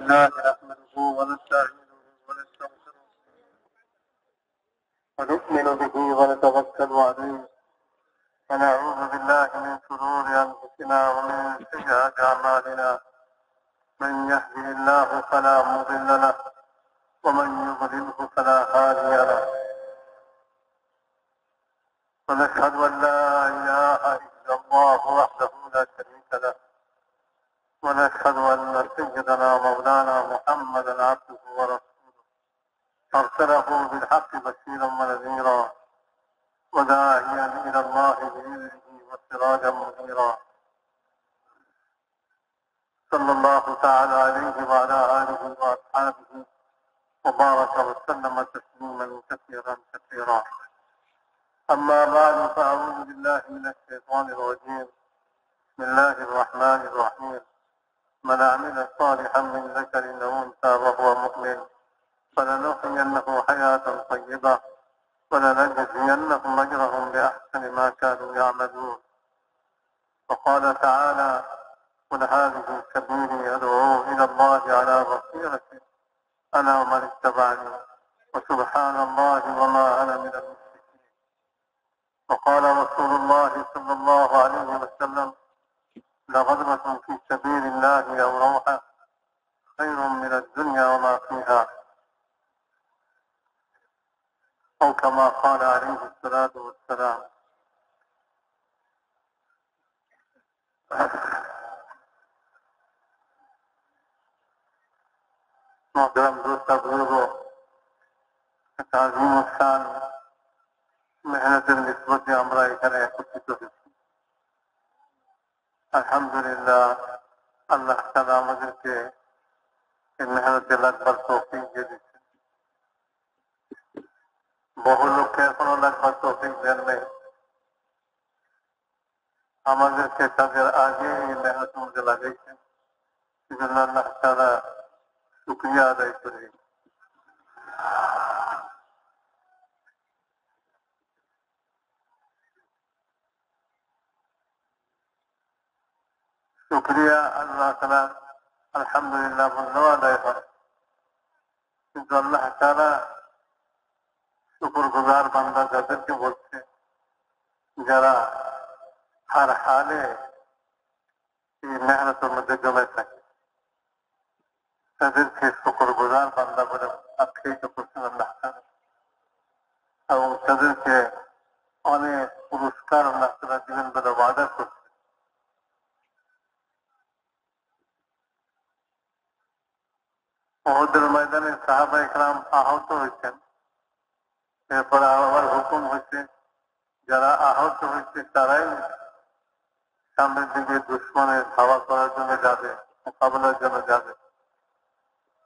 الله نحمده ونستعينه ونستغفره ونؤمن به ونتوكل عليه ونعوذ بالله من شرور أنفسنا ومن سيئات أعمالنا من يهده الله فلا مضل له ومن يضلله فلا هادي له ونشهد أن لا إله إلا الله وحده لا شريك له ونشهد أن سيدنا مولانا محمدا عبده ورسوله أرسله بالحق بشيرا ونذيرا وداعيا إلى الله بإذنه وسراجا منيرا صلى الله تعالى عليه وعلى آله وأصحابه وبارك وسلم تسليما كثيرا كثيرا. أما بعد فأعوذ بالله من الشيطان الرجيم. بسم الله الرحمن الرحيم. من عمل صالحا من ذكر أو أنثى وهو مؤمن فلنحيينه حياة طيبة ولنجزينهم أجرهم بأحسن ما كانوا يعملون. وقال تعالى: قل هذه سبيلي أدعو إلى الله على بصيرة أنا ومن اتبعني وسبحان الله وما أنا من المشركين. وقال رسول الله صلى الله عليه وسلم: لغدوة في سبيل الله أو روحة خير من الدنيا وما فيها، أو كما قال عليه الصلاة والسلام. محترم دوستان بزرگوں، تعظیم الشان মেহনতের নিসবতে আমরা এখানে একত্রিত হয়েছি। আলহামদুলিল্লাহ, আল্লাহ তাআলা আমাদেরকে এই মেহনতে লাগবার তৌফিক দিয়ে দিচ্ছেন। বহু লোককে এখনো লাগবার তৌফিক দেন নাই। আমাদেরকে তাদের আগে এই মেহনত মধ্যে লাগাইছেন, সেজন্য আল্লাহ তাআলা শুকরিয়া আদায় করি। শুকরিয়া আল্লাহ তাআলা আলহামদুলিল্লাহ বললেও আদায় হয়, কিন্তু আল্লাহ তাআলা শুকরগুজার বান্দা যাদেরকে বলছে, যারা হার হালে এই মেহনতের মধ্যে জমে থাকে, তাদেরকে শুকরগুজার বান্দা বলে আখ্যায়িত করছেন আল্লাহ তাআলা, এবং তাদেরকে অনেক পুরস্কার আল্লাহ তাআলা দিবেন বলে ওয়াদা করছে। উহুদের ময়দানে সাহাবা ইকরাম আহত হয়েছেন, এরপরে আবার হুকুম হয়েছে যারা আহত হয়েছে তারাই সামনের দিকে দুশ্মনের ধাওয়া করার জন্য যাবে, মোকাবেলার জন্য যাবে।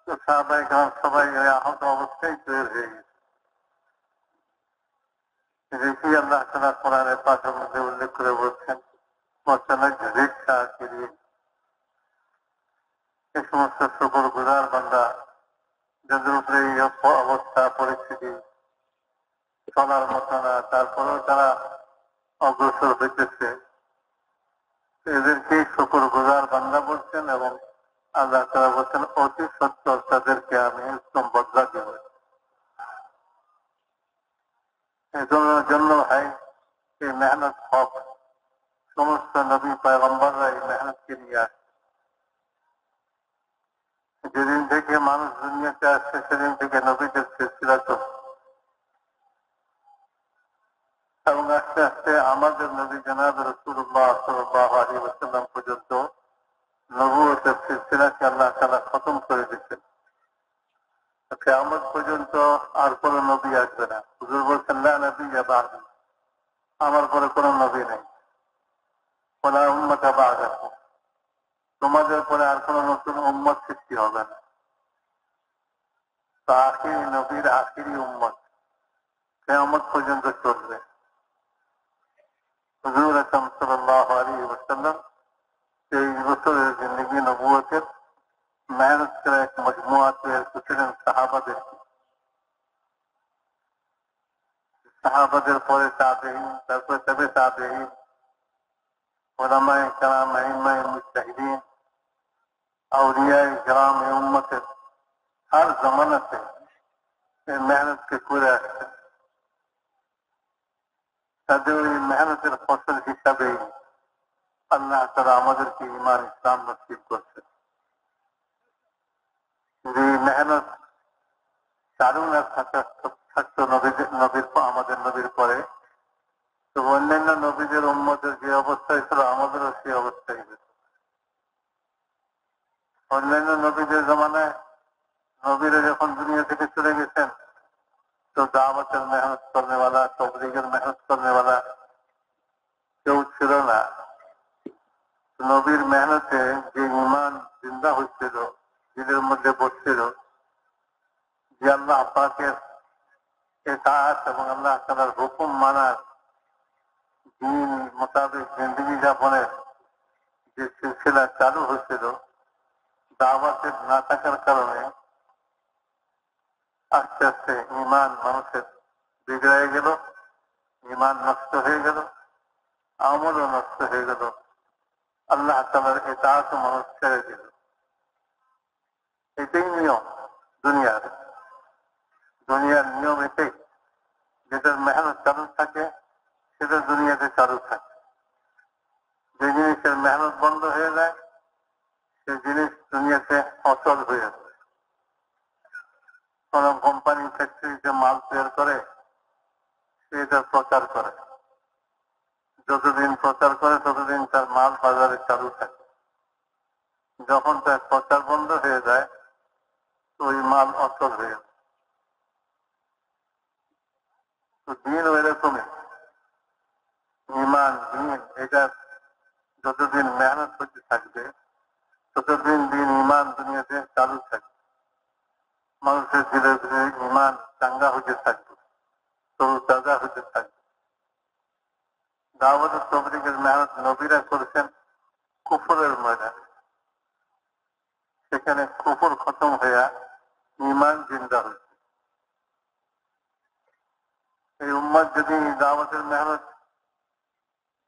তো সাহাবা ইকরাম সবাই আহত অবস্থায় তৈরি হয়ে গেছে। দেখি আল্লাহ তাআলা কোরআনের পাঠের মধ্যে উল্লেখ করে বলছেন, এই সমস্ত শুকরগুজার বান্দা যাদের উপরে এই অবস্থা পরিস্থিতি চলার মতো না, তারপরেও তারা অগ্রসর হইতেছে, এদেরকেই শুকরগুজার বান্দা বলছেন, এবং আল্লাহ তাআলা বলছেন অতি সত্তর তাদেরকে আমি উত্তম বদলা দেব। এজন্য জন্য ভাই এই মেহনত হক, সমস্ত নবী পয়গম্বররা এই মেহনতকে নিয়ে আসে। যেদিন থেকে মানুষ দুনিয়াতে আসছে সেদিন থেকে নবীদের সিলসিলা চলছে, এবং আস্তে আস্তে আমাদের নবী জনাব রাসূলুল্লাহ সাল্লাল্লাহু আলাইহি ওয়াসাল্লাম পর্যন্ত নবুয়তের সিলসিলাকে আল্লাহ তাআলা খতম করে দিচ্ছেন। কিয়ামত পর্যন্ত আর কোন নবী আসবে না। হুজুর বলছেন, লা নবিয়্যা বা'দি, আমার পরে কোন নবী নেই। ওয়ালা উম্মাতা বা'দাকুম, তোমাদের পরে আর কোন নতুন উম্মত সৃষ্টি হবে না। তো আখিরি নবীর আখিরি উম্মত কিয়ামত পর্যন্ত চলবে। হুজুর আকরাম সাল্লাল্লাহু আলাইহি ওয়াসাল্লাম 23 বছরের জিন্দেগি নবুয়তের মেহনত করে এক মজমুয়া তৈরি করেছিলেন সাহাবাদের। সাহাবাদের পরে তাবেঈন, তারপরে তাবে তাবেঈন, উলামায়ে কেরাম, আইম্মায়ে মুজতাহিদিন, আউলিয়ায়ে কেরাম উম্মতের हर जमाना से मेहनत के করে আসছেন তাদের এই মেহনতের ফসল হিসাবে আল্লাহ তাআলা আমাদেরকে ঈমান ইসলাম নসিব করছেন যে মেহনত চালু না থাকতো নবীর আমাদের নবীর পরে তো অন্যান্য নবীদের উম্মতের যে অবস্থায় ছিল আমাদেরও সেই অবস্থায় হয়েছে অন্যান্য নবীদের জমানায় নবীরা যখন দুনিয়া থেকে চলে গেছেন तो दावत मेहनत करने वाला तबलीग मेहनत करने वाला কেউ ছিল না নবীর মেহনতে যে ঈমান জিন্দা হচ্ছিল দিলের মধ্যে বসছিল যে আল্লাহ পাকের ইতাআত এবং আল্লাহ তাআলার হুকুম মানার দ্বীন মোতাবেক জিন্দেগি যাপনের যে সিলসিলা চালু হয়েছিল দাওয়াতের না থাকার কারণে আস্তে আস্তে ঈমান মানুষের বিগড়ে গেল ঈমান নষ্ট হয়ে গেল আমলও নষ্ট হয়ে গেল আল্লাহ তাআলার ইতাআত মানুষ ছেড়ে দিল এটাই নিয়ম দুনিয়ার নিয়ম এটাই যেটার মেহনত চালু থাকে সেটা দুনিয়াতে চালু থাকে যে জিনিসের মেহনত বন্ধ হয়ে যায় সে জিনিস দুনিয়াতে অচল হয়ে যায় কোন কোম্পানি ফ্যাক্টরিতে মাল তৈরি করে সেটা প্রচার করে যতদিন প্রচার করে ততদিন তার মাল বাজারে চালু থাকে যখন তার প্রচার বন্ধ হয়ে যায় তো ওই মাল অচল হয়ে যায় তো দিন এরকমই ঈমান দিন এটা যতদিন মেহনত করতে থাকবে ততদিন দিন ঈমান দুনিয়াতে চালু থাকবে মানুষের ধীরে ধীরে ঈমান চাঙ্গা হতে থাকবে তরু তাজা হতে থাকবে দাওয়াত তবলীগের মেহনত নবীরা করেছেন কুফরের ময়দানে সেখানে কুফর খতম হইয়া ঈমান জিন্দা হয়েছে এই উম্মত যদি দাওয়াতের মেহনত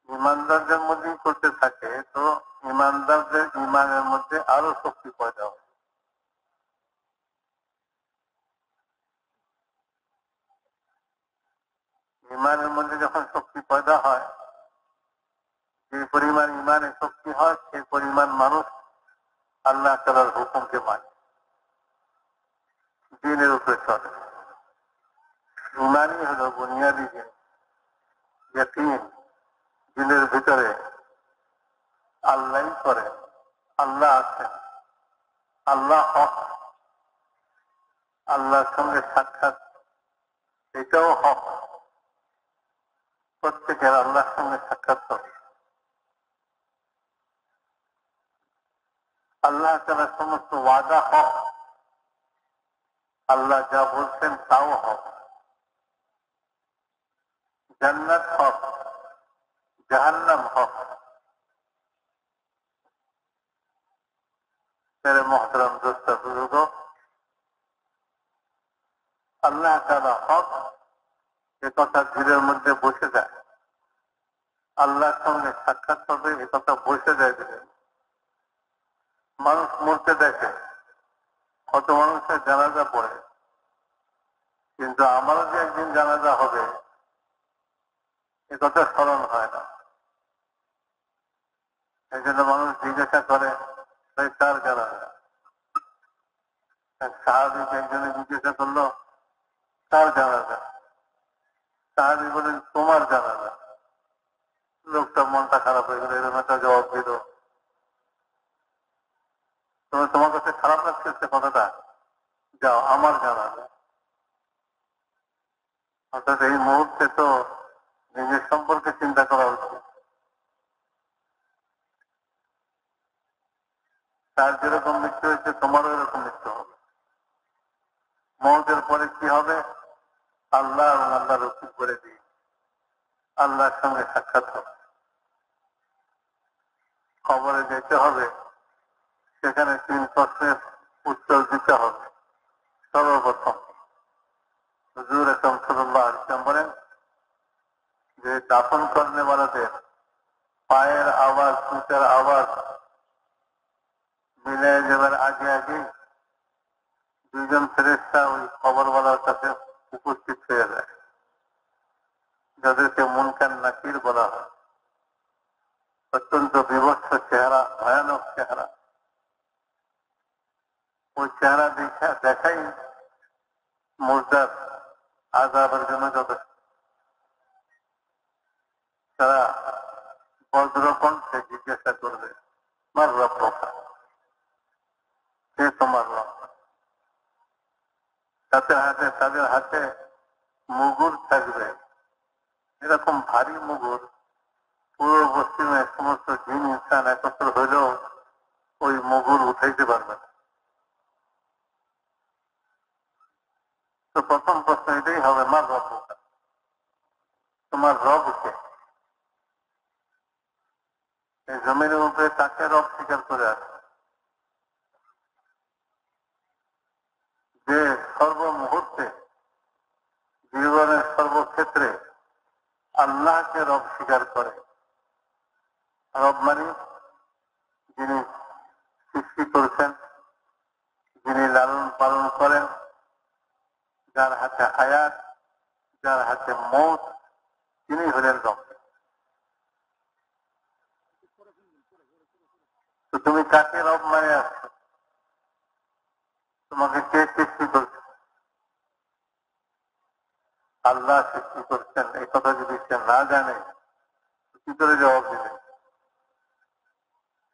ঈমানদারদের মধ্যেই করতে থাকে তো ঈমানদারদের ঈমানের মধ্যে আরো শক্তি পয়দা হয় ঈমানের মধ্যে যখন শক্তি পয়দা হয় যে পরিমাণ ঈমানে শক্তি হয় সেই পরিমাণ মানুষ আল্লাহ তাআলার হুকুমকে মানে দ্বীনের উপরে চলে ঈমানই হলো বুনিয়াদি জিনিস ইয়াকিন দিলের ভিতরে আল্লাহই করে আল্লাহ আছেন আল্লাহ হক আল্লাহর সঙ্গে সাক্ষাৎ এটাও হক প্রত্যেকের আল্লাহর সঙ্গে সাক্ষাৎ হবে আল্লাহ তাআলার সমস্ত ওয়াদা হক আল্লাহ যা বলছেন তাও হক জান্নাত হক জাহান্নাম হক मेरे मोहतरम दोस्त बुजुर्गों আল্লাহ তাআলা হক এ কথা দিলের মধ্যে বসে যায় আল্লাহর সঙ্গে সাক্ষাৎ হবে এ কথা বসে যায় দিলের মানুষ মরতে দেখে কত মানুষের জানাজা পড়ে কিন্তু আমারও যে একদিন জানাজা হবে এ কথা স্মরণ হয় না এই জন্য মানুষ জিজ্ঞাসা করে কার জানাজা সাহাবীকে একজনে জিজ্ঞাসা করলো কার জানাজা সাহাবী বলেন তোমার জানাজা লোকটা মনটা খারাপ হয়ে গেল এরকম একটা জবাব দিল তোমার কাছে খারাপ লাগছে কথাটা যাও আমার জানাজা অর্থাৎ এই মুহূর্তে তো নিজের সম্পর্কে চিন্তা করা উচিত তার যেরকম মৃত্যু হয়েছে তোমারও এরকম মৃত্যু হবে মৌতের পরে কি হবে আল্লাহ এবং আল্লাহ রসুল করে দিই আল্লাহর সঙ্গে সাক্ষাৎ হবে কবরে যেতে হবে সেখানে 3 প্রশ্নের উত্তর দিতে হবে সর্বপ্রথম হুজুর আকরাম সাল্লাল্লাহু আলাইহি ওয়াসাল্লাম বলেন যে দাফন করনে वालाদের পায়ের আওয়াজ জুতার আওয়াজ মিলে যাবে দুইজন ফেরেশতা ওই খবরওয়ালার কাছে উপস্থিত হয়ে যায়, যাদেরকে মুনকার নাকির বলা হয়। অত্যন্ত বিভৎস চেহারা, ভয়ানক চেহারা। ওই চেহারা দেখাই মুর্দার আযাবের জন্য যথেষ্ট। তারা বজ্রকণ্ঠে জিজ্ঞাসা করবে, মার রব্বুকা, কে তোমার রব? তাদের হাতে মুগুর থাকবে, এরকম ভারী মুগুর পুরো পশ্চিমে সমস্ত জিন ইনসান একত্র হইলেও ওই মুগুর উঠাইতে পারবে না। তো প্রথম প্রশ্ন এটাই হবে, মার রব্বুকা, তোমার রবকে। এই জমিনের উপরে তাকে রব স্বীকার করে আছে, যে সর্বমুহূর্তে জীবনের সর্বক্ষেত্রে আল্লাহকে রব স্বীকার করে। রব মানে যিনি সৃষ্টি করেছেন, যিনি লালন পালন করেন, যার হাতে হায়াত, যার হাতে মৌত, তিনি হলেন রব। তো তুমি কাকে রব মানে আসছো? তোমাকে কে সৃষ্টি করছে? আল্লাহ সৃষ্টি করছেন, এই কথা যদি সে না জানে কি করে জবাব দিবে?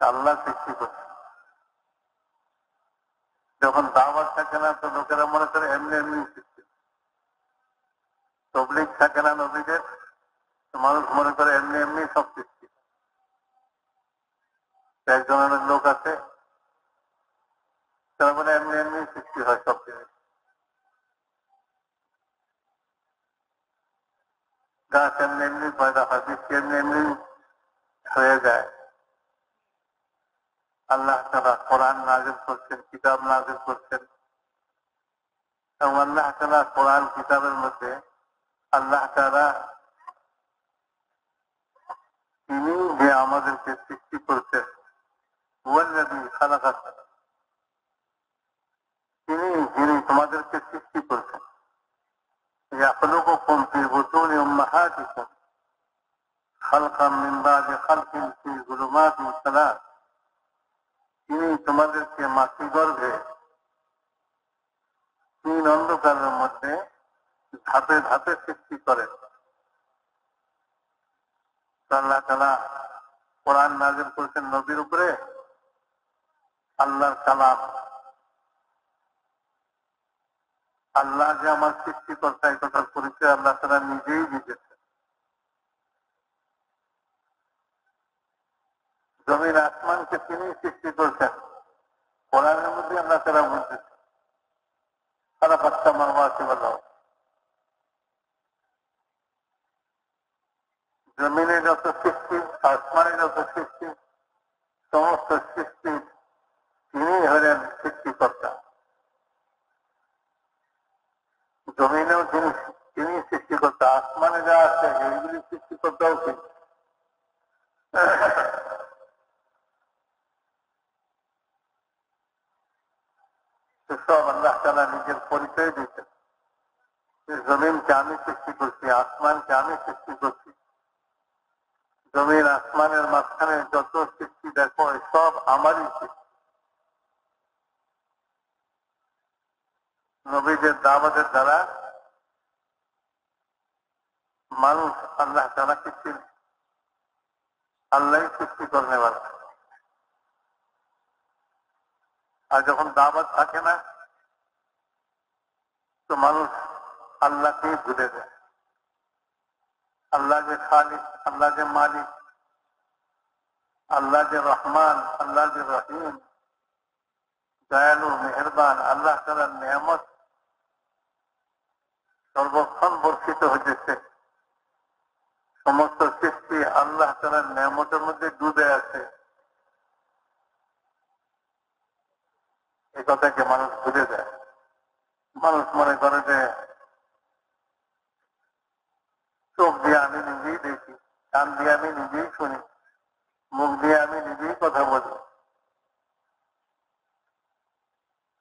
আল্লাহ সৃষ্টি করছে। যখন দাওয়াত থাকে না তো লোকেরা মনে করে এমনি এমনি সৃষ্টি, তবলিগ থাকে না নবীদের তো মানুষ মনে করে এমনি এমনি সব সৃষ্টি। একজনের লোক আছে, তারা বলে এমনি এমনি সৃষ্টি হয় সব জিনিস। গাছ এমনি এমনি পয়দা হয়, বৃষ্টি এমনি এমনি হয়ে যায়। আল্লাহ তাআলা কোরআন নাযিল করছেন, কিতাব নাযিল করছেন, এবং আল্লাহ তাআলা কোরআন কিতাবের মধ্যে আল্লাহ তাআলা তিনি যে আমাদেরকে সৃষ্টি করছেন, ওয়াল্লাযী খালাকাকুম, তিনি যিনি তোমাদেরকে সৃষ্টি করছেন, ইয়াখলুকুকুম ফি বুতুনি উম্মাহাতিকুম খালকাম মিন বা'দি খালকিন ফি যুলুমাতিন সালাস, তিনি তোমাদেরকে মাতৃগর্ভে 3 অন্ধকারের মধ্যে ধাপে ধাপে সৃষ্টি করেন। আল্লাহ তাআলা কোরআন নাযিল করেছেন নবীর উপরে, আল্লাহর কালাম। আল্লাহ যে আমার সৃষ্টিকর্তা, এই কথার পরিচয় আল্লাহ তাআলা নিজেই দিয়েছেন। জমিন আসমানকে তিনি সৃষ্টি করেছেন, কোরআনের মধ্যে আল্লাহ তাআলা বলতেছেন খালাকাস সামাওয়াতি ওয়াল আরদ। জমিনে যত সৃষ্টি, আসমানে যত সৃষ্টি, সমস্ত সৃষ্টি তিনি হলেন সৃষ্টিকর্তা। জমিনেও তিনি সৃষ্টিকর্তা, আসমানে যা আছে এইগুলি সৃষ্টিকর্তাও তিনি। সব আল্লাহ তাআলা নিজের পরিচয় দিতেন, জমিনকে আমি সৃষ্টি করছি, আসমানকে আমি সৃষ্টি করছি। জমিন আসমানের মাঝখানে যত সৃষ্টি দেখো সব আমারই সৃষ্টি। নবীদের দাওয়াতের দ্বারা মানুষ আল্লাহ তাআলা সৃষ্টি, আল্লাহই সৃষ্টি করনে वाला। আর যখন দাওয়াত থাকে না তো মানুষ আল্লাহকেই ভুলে যায়। আল্লাহ যে খালিক, আল্লাহ যে মালিক, আল্লাহ যে রহমান, আল্লাহ যে রহিম, দয়ালু মেহেরবান, আল্লাহ তাআলার নিয়ামত সর্বক্ষণ বর্ষিত হয়েছে। সমস্ত সৃষ্টি আল্লাহ তাআলার নিয়ামতের মধ্যে ডুবে আছে, এই কথাকে মানুষ ভুলে যায়। মানুষ মনে করে যে চোখ দিয়ে আমি নিজেই দেখি, কান দিয়ে আমি নিজেই শুনি, মুখ দিয়ে আমি নিজেই কথা বলি।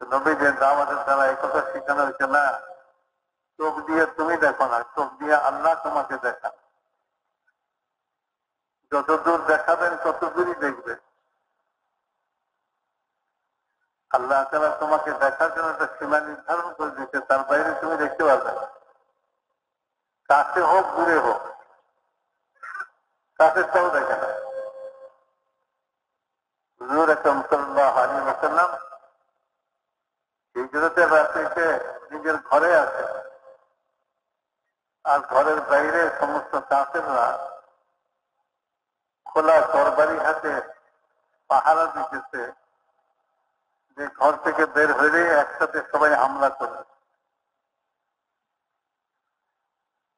নবীদের দাওয়াতের দ্বারা এই কথা শেখানো হয়েছে না চোখ দিয়ে তুমি দেখো না, চোখ দিয়ে আল্লাহ তোমাকে দেখান। যতদূর দেখাবেন ততদূরই দেখবে। আল্লাহ তাআলা তোমাকে দেখার জন্য একটা সীমা নির্ধারণ করে দিচ্ছে, তার বাইরে তুমি দেখতে পারবে না। কাছে হোক দূরে হোক, কাছেরটাও দেখে না। হুজুর আকরাম সাল্লাল্লাহু আলাইহি ওয়াসাল্লাম হিজরতের রাত্রিতে নিজের ঘরে আছে, আর ঘরের বাইরে সমস্ত কাফেররা খোলা তরবারি হাতে পাহারা দিতেছে যে ঘর থেকে বের হলে একসাথে সবাই হামলা করবে।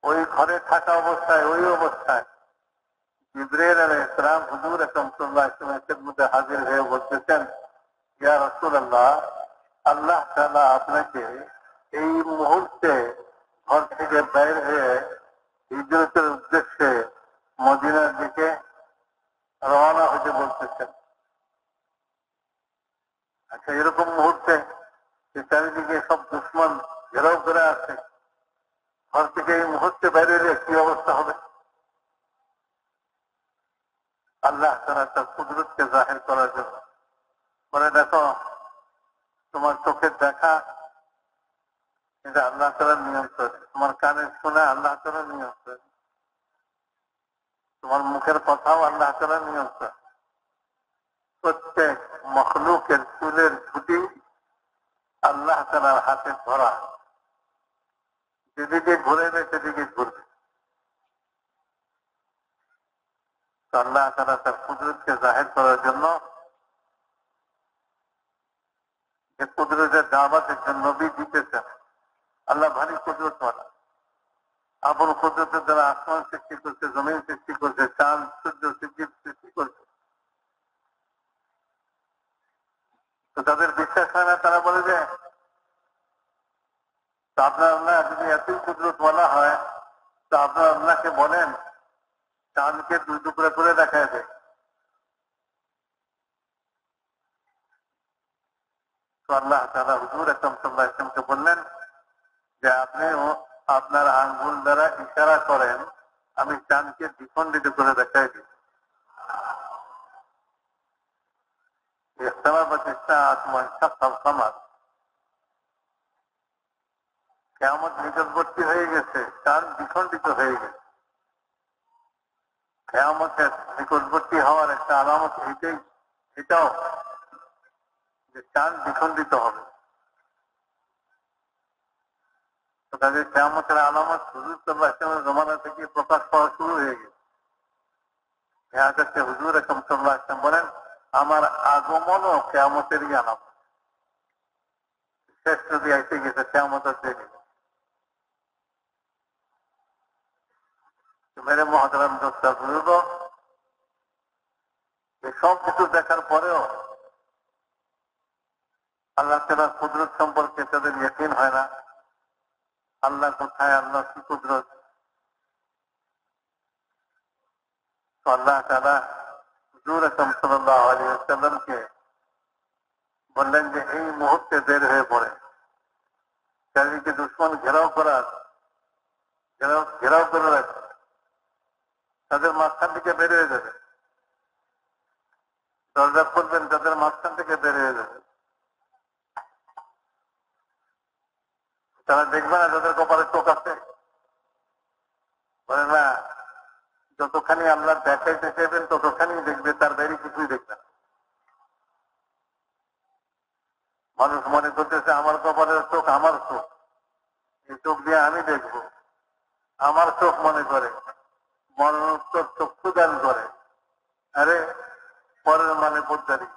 ওই ঘরে থাকা অবস্থায়, ওই অবস্থায় জিবরাইল আলাইহিস সালাম হুজুর আকরাম সাল্লাল্লাহু আলাইহি ওয়াসাল্লামের খেদমতে হাজির হয়ে বলতেছেন, ইয়া রাসূলুল্লাহ, আল্লাহ তাআলা আপনাকে এই মুহূর্তে ঘর থেকে বের হয়ে হিজরতের উদ্দেশ্যে মদিনার দিকে রওনা হতে বলতেছেন। আচ্ছা, এরকম মুহূর্তে চারিদিকে সব দুশমন ঘেরাও করে আছে, ঘর থেকে এই মুহূর্তে বাইরে এলে কি অবস্থা হবে? আল্লাহ তাআলা তার কুদরতকে জাহির করার জন্য বলে, দেখো তোমার চোখের দেখা এটা আল্লাহ তাআলার নিয়ন্ত্রণে, তোমার কানের শোনা আল্লাহ তাআলার নিয়ন্ত্রণে, তোমার মুখের কথাও আল্লাহ তাআলার নিয়ন্ত্রণ। প্রত্যেক মখলুকের চুলের ঝুঁটি আল্লাহ তাআলার হাতে ধরা, যেদিকে ঘুরেবে সেদিকে ঘুরবে। আল্লাহ তাআলা তার কুদরতকে জাহির করার জন্য যে কুদরতের দাওয়াত একজন নবী দিতেছেন। আল্লাহ ভারী কুদরতওয়ালা, আপন কুদরতের দ্বারা আসমান সৃষ্টি করছে, জমিন সৃষ্টি করছে, চাঁদ সূর্য সৃষ্টি করছে। তো তাদের বিশ্বাস হয় না, তারা বলে যে আপনার আল্লাহ যদি এতই কুদরতওয়ালা হয় তো আপনার আল্লাহকে বলেন চাঁদকে দুই টুকরা করে দেখায় দেয়। তো আল্লাহ তাআলা হুজুর আকরাম সাল্লাল্লাহু আলাইহি ওয়াসাল্লামকে বললেন যে আপনি আপনার আঙ্গুল দ্বারা ইশারা করেন, আমি চাঁদকে দ্বিখণ্ডিত করে দেখাই দিই। কিয়ামত নিকটবর্তী হয়ে গেছে, চাঁদ দ্বিখণ্ডিত হয়ে গেছে। কিয়ামতের নিকটবর্তী হওয়ার একটা আলামত এটাও যে চাঁদ দ্বিখণ্ডিত হবে। তাদের কিয়ামতের আলামত হুজুর সাল্লাল্লাহু আলাইহি ওয়াসাল্লামের জমানা থেকে প্রকাশ পাওয়া শুরু হয়ে গেছে। হুজুর আকরাম সাল্লাল্লাহু আলাইহি ওয়াসাল্লাম বলেন, আমার আগমনও কিয়ামতেরই আলামত। শেষ যদি এসে গেছে, কিয়ামতের দেরি। মেরে মহতারাম দোস্ত বুজুর্গ, সব কিছু দেখার পরেও আল্লাহ তাআলার কুদরত সম্পর্কে তাদের ইয়াকিন হয় না। আল্লাহ কোথায়, আল্লাহ কি কুদরত? তো আল্লাহ তাআলা হুজুর আকরাম সাল্লাল্লাহু আলাইহি ওয়াসাল্লামকে বললেন যে এই মুহূর্তে বের হয়ে পড়ে। চারিদিকে দুশমন ঘেরাও করে রাখে, তাদের মাঝখান থেকে বের হয়ে যাবে। দরজা খুলবেন, তাদের মাঝখান থেকে বের হয়ে যাবে। তারা দেখবে না যাদের কপালে চোখ আছে, বলে না যতখানি আল্লাহ দেখাইতে চাইবেন ততখানি দেখবে, তার বাইরে কিছুই দেখবে না। মানুষ মনে করতেছে আমার কপালের চোখ আমার চোখ, এই চোখ দিয়ে আমি দেখবো। আমার চোখ মনে করে, মনোত্তর চক্ষু দান করে। আরে পরের মানে পোদ্দারি,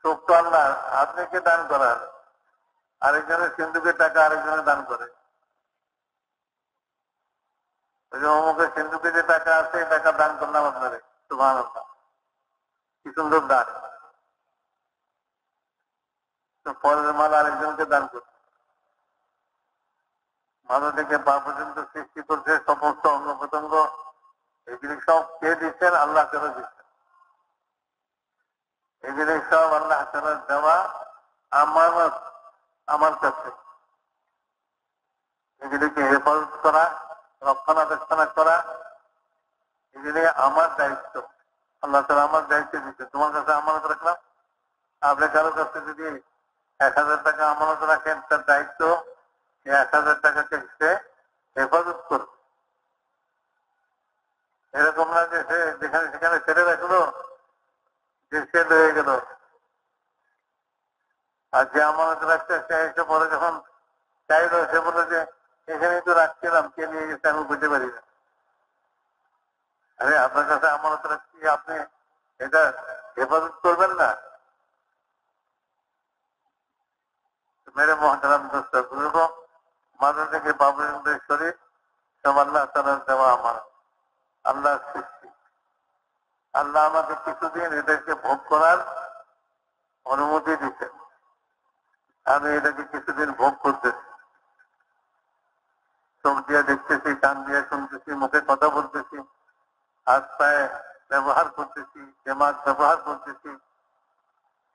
চোখ তো আল্লাহ, আপনি কে দান করার? আরেকজনের সিন্ধুকের টাকা আরেকজনে দান করে। ওই যে অমুকের সিন্ধুকে যে টাকা আছে, এই টাকা দান করলাম আপনারে, সুবহানাল্লাহ, কি সুন্দর দান। তো পরের মাল আরেকজনকে দান করছে। মাথা থেকে পা পর্যন্ত সৃষ্টি করছে, সমস্ত অঙ্গ প্রত্যঙ্গ, এগুলি সব কে দিচ্ছেন? আল্লাহ তাআলা দিচ্ছেন। এই জিনিস সব আল্লাহ তাআলার দেওয়া আমানত আমার কাছে। এগুলিকে হেফাজত করা, রক্ষণাবেক্ষণ করা, এগুলি আমার দায়িত্ব। আল্লাহ তাআলা আমার দায়িত্ব দিচ্ছে, তোমার কাছে আমানত রাখলাম। আপনি কারো কাছে যদি 1000 টাকা আমানত রাখেন, তার দায়িত্ব 1000 টাকাকে সে হেফাজত করবে। এরকম না যে সে যেখানে সেখানে ছেড়ে রাখলো, যে সে রয়ে গেল। আর যে আমানত রাখতে সে এসে পরে যখন চাইলো, সে বলে যে এখানেই তো রাখছিলাম, কে নিয়ে গেছে আমি বুঝতে পারি না। আরে আপনার কাছে আমানত রাখছি, আপনি এটা হেফাজত করবেন না? মেরে মহতারাম দোস্ত বুজুর্গ, মাঝে থেকে বাবুদের শরীর সব আল্লাহ তাআলার দেওয়া আমার, আল্লাহর সৃষ্টি। আল্লাহ আমাকে কিছুদিন এদেরকে ভোগ করার অনুমতি দিচ্ছেন। আমি এটাকে কিছুদিন ভোগ করতেছি, চোখ দিয়ে দেখতেছি, কান দিয়ে শুনতেছি, মুখে কথা বলতেছি, হাত পায়ে ব্যবহার করতেছি, দিমাগ ব্যবহার করতেছি,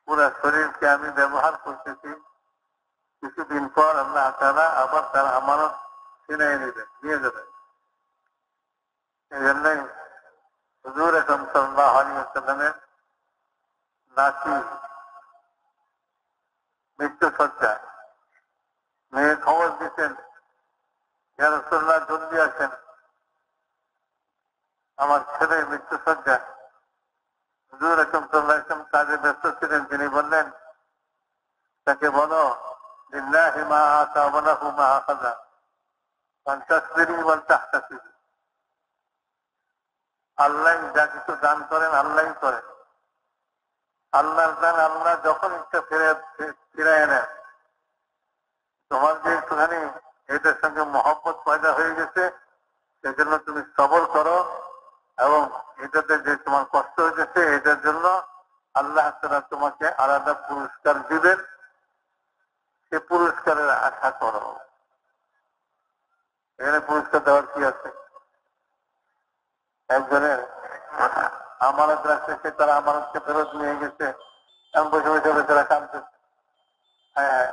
পুরা শরীরকে আমি ব্যবহার করতেছি। কিছুদিন পর আল্লাহ তাআলা আবার তার আমানত ছিনিয়ে নেবেন, নিয়ে যাবেন। এই জন্যই হুজুর আকরাম সাল্লাল্লাহু আলাইহি ওয়াসাল্লামের নাতি মৃত্যু সজ্জায় মেয়ে খবর দিচ্ছেন, ইয়া রাসূলুল্লাহ জলদি আসেন, আমার ছেলে মৃত্যু সজ্জায়। হুজুর আকরাম সাল্লাল্লাহু আলাইহি ওয়াসাল্লাম কাজে ব্যস্ত ছিলেন। তিনি বললেন, তাকে বলো লিল্লাহি মা আতা ওয়া লাহু মা আখাযা ওয়ান তাসবিরি ওয়ান তাহতাসিবি। আল্লাহ যা কিছু দান করেন আল্লাহই করেন। আল্লাহর দান আল্লাহ যখন ইচ্ছা ফিরায় নেন। তোমার যে একটুখানি এটার সঙ্গে মহব্বত পয়দা হয়ে গেছে, সেজন্য তুমি সবর করো, এবং এটাতে যে তোমার কষ্ট হয়েছে এটার জন্য আল্লাহ তাআলা তোমাকে আলাদা পুরস্কার দিবেন, সে পুরস্কারের আশা করো। এখানে পুরস্কার দেওয়ার কি আছে? একজনের আমানত রাখছে, সে তারা আমানতকে ফেরত নিয়ে গেছে, এমন বসে বসে বেচারা কাঁদতেছে। হ্যাঁ হ্যাঁ,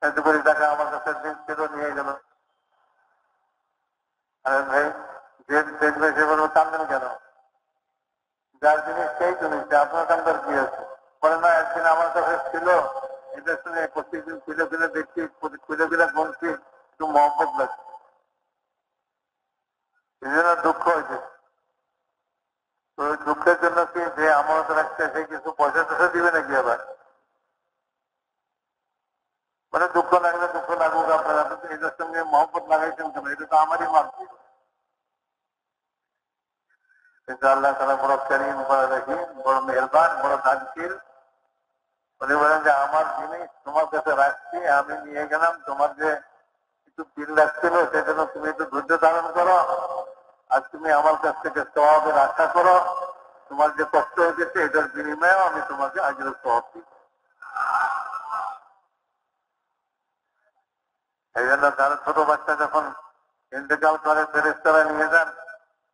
এত কোটি টাকা আমার কাছে ছিল, নিয়ে গেল। আরে ভাই, যে দেখবে সে বলবো কান্দেন কেন? যার জিনিস সেই জিনিস, আপনার কান্দার কি আছে? বলে না, একদিন আমার কাছে ছিল, এটা শুনে প্রত্যেকদিন খুলে খুলে দেখছি, খুলে খুলে বলছি, একটু মহব্বত লাগছে, এই জন্য দুঃখ হয়েছে। তো ওই দুঃখের জন্য কি যে আমানত রাখছে সে কিছু পয়সা টয়সা দিবে নাকি আবার? মানে দুঃখ লাগলে দুঃখ লাগুক, আপনারা তো এটার সঙ্গে মহব্বত লাগাইছেন কেন? এটা তো আমারই মানছি। কিন্তু আল্লাহ তাআলা বড় করিম, বড় রহিম, বড় মেহেরবান, বড় দানশীল। উনি বলেন যে আমার জিনিস তোমার কাছে রাখছি, আমি নিয়ে গেলাম, তোমার যে কিছু দিন লাগছিল সেজন্য তুমি একটু ধৈর্য ধারণ করো, আর তুমি আমার কাছ থেকে সওয়াবের আশা করো। তোমার যে কষ্ট হয়ে গেছে এটার বিনিময়েও আমি তোমাকে আজরের সওয়াব দিব। এই জন্য তার ছোট বাচ্চা যখন ইন্তেকাল করে ফেরেশতারা নিয়ে যান,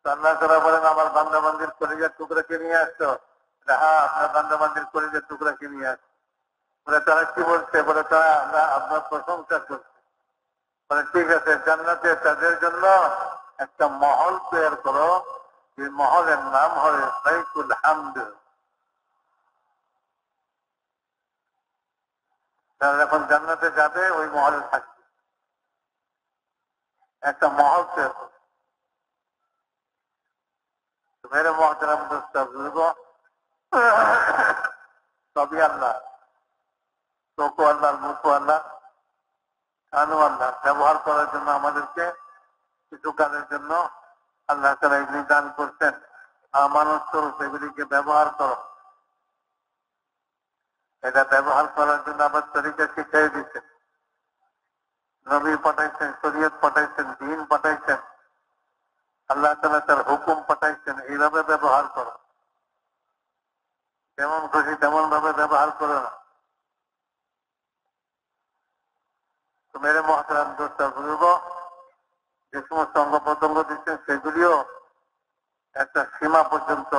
তো আল্লাহ তাআলা বলেন, আমার বান্দাবান্দির কলিজার টুকরাকে নিয়ে আসছো? হ্যাঁ, আপনার বান্দাবান্দির কলিজার টুকরাকে নিয়ে আসছো। বলে তারা কি বলছে? বলে তারা আমরা আপনার প্রশংসা করছি। বলে ঠিক আছে, জান্নাতে তাদের জন্য একটা মহল তৈরি করো, যে মহলের নাম হবে বাইতুল হামদ। তারা যখন জান্নাতে যাবে ওই মহলে থাকবে, একটা মহল তৈরি করো। মেরে মহতারাম দোস্ত বুজুর্গ, সবই আল্লাহ, চোখও আল্লাহ, মুখও আল্লাহ, কানও আল্লাহ। ব্যবহার করার জন্য আমাদেরকে কিছু কাজের জন্য আল্লাহ তাআলা এগুলি দান করছেন। আমানত স্বরূপ এগুলিকে ব্যবহার করো। এটা ব্যবহার করার জন্য আবার তরিকা শিখিয়ে দিচ্ছেন, নবী পাঠাইছেন, শরীয়ত পাঠাইছেন, দ্বীন পাঠাইছেন, আল্লাহ তাআলা তার হুকুম পাঠাইছেন। এইভাবে ব্যবহার করো, যেমন খুশি তেমন ভাবে ব্যবহার করো না। তো মেরে মহতারাম দোস্ত বুজুর্গ, যে সমস্ত অঙ্গ প্রত্যঙ্গ দিচ্ছেন সেগুলিও একটা সীমা পর্যন্ত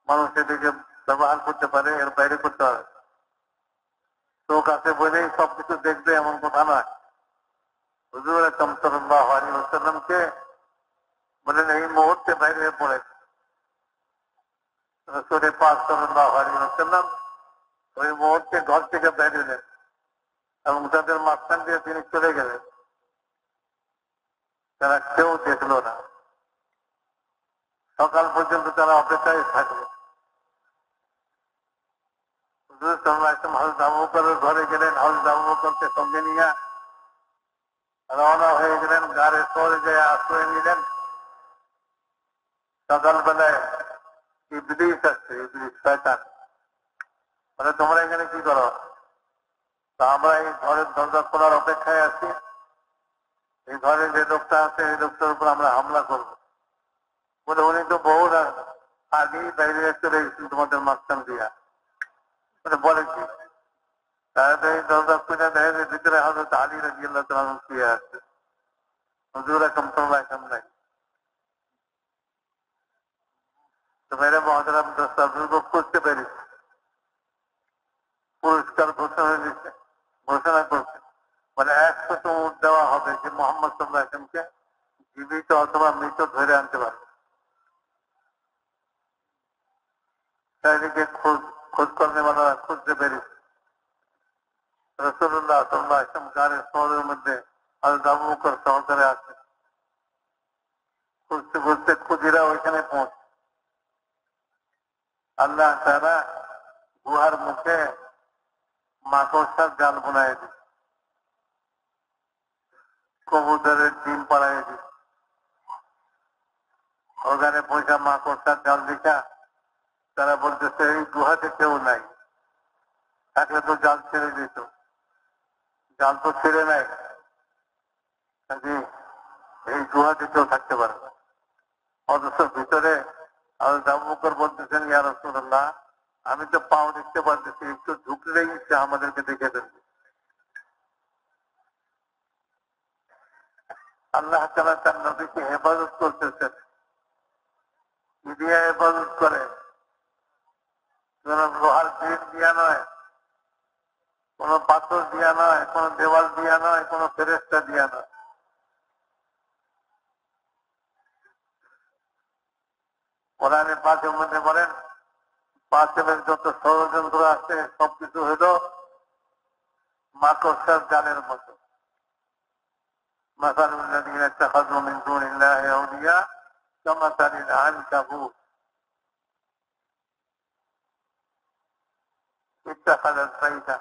মানুষ এদিকে ব্যবহার করতে পারে, এর বাইরে করতে হবে। চোখ আছে বলেই সবকিছু দেখবে এমন কথা নয়। হুজুর আকরাম সাল্লাল্লাহু আলাইহি ওয়াসাল্লামকে বলেন এই মুহূর্তে বাইরে হয়ে পড়ে। রাসূল পাক সাল্লাল্লাহু আলাইহি ওয়াসাল্লাম ওই মুহূর্তে ঘর থেকে বের হলেন এবং তাদের মাঝখান দিয়ে তিনি চলে গেলেন। তারা কেউ দেখলো না। সকাল পর্যন্ত তারা অপেক্ষায় থাকলো। হুজুর সাল্লাল্লাহু আলাইহি ওয়াসাল্লাম হযরত আবু বকরের ঘরে গেলেন। হযরত আবু বকরকে সঙ্গে নিয়ে রওনা হয়ে গেলেন। গাড়ি সরে যেয়ে আশ্রয় নিলেন। সকালবেলায় ইবলিস আসছে, ইবলিস শয়তান। মানে তোমরা এখানে কি করো? তা আমরা এই ঘরের দরজা খোলার অপেক্ষায় আছি। এই ঘরে যে লোকটা আছে এই লোকটার উপর আমরা হামলা করব বলে উনি তো বহু আগেই বাইরে চলে গেছেন তোমাদের মাঝখান দিয়া। মানে বলে কি তারা তো এই দরজা খুলে দেখে যে ভিতরে হযরত আলী রাদিয়াল্লাহু তাআলা আনহু শুয়ে আছে। হুজুর আকরাম সাল্লাল্লাহু আলাইহি ওয়াসাল্লাম তো মেরে মহতরম দোস্ত খুঁজতে পেরেছি। পুরস্কার ঘোষণা করছে মানে 100 উট দেওয়া হবে যে মোহাম্মদ সাল্লাল্লাহু আলাইহি ওয়াসাল্লামকে জীবিত অথবা মৃত ধরে আনতে পারবে। চারিদিকে খোঁজ করলে মানে খুঁজতে পেরেছি। রাসূলুল্লাহ সাল্লাল্লাহু আলাইহি ওয়াসাল্লাম গাড়ির শহরের মধ্যে হযরত আবু বকর সহকারে আছে। খুঁজতে খুঁজতে খুঁজিরা ওইখানে পৌঁছে। আল্লাহ তাআলা গুহার মুখে মাকড়সার জাল বোনায় দিচ্ছে, কবুতরের ডিম পাড়ায় দিচ্ছে। ওখানে পয়সা মাকড়সার জাল দেখা তারা বলতেছে এই গুহাতে কেউ নাই, থাকলে তো জাল ছেড়ে দিত। জাল তো ছেড়ে নাই, এই গুহাতে কেউ থাকতে পারে না। অথচ ভিতরে হযরত আবু বকর বলতেছেন ইয়া রাসূলুল্লাহ আমি তো পাও দেখতে পারতেছি, একটু ঢুকলেই সে আমাদেরকে দেখে ফেলবে। আল্লাহ তাআলা তার নবীকে হেফাজত করতেছেন। কি দিয়ে হেফাজত করে? কোন লোহার গ্রিল দিয়া নয়, কোন পাথর দিয়া নয়, কোন দেওয়াল দিয়া নয়, কোন ফেরেশতা দিয়া নয়। কোরআনে পাকের মধ্যে বলেন বাতিলের যত ষড়যন্ত্র আছে সবকিছু হলো মাকড়সার জালের মতো। মাসালুল লাযীনা ইত্তাখাযু মিন দুনিল্লাহি আউলিয়া কামাসালিল আনকাবুত ইত্তাখাযাত বাইতা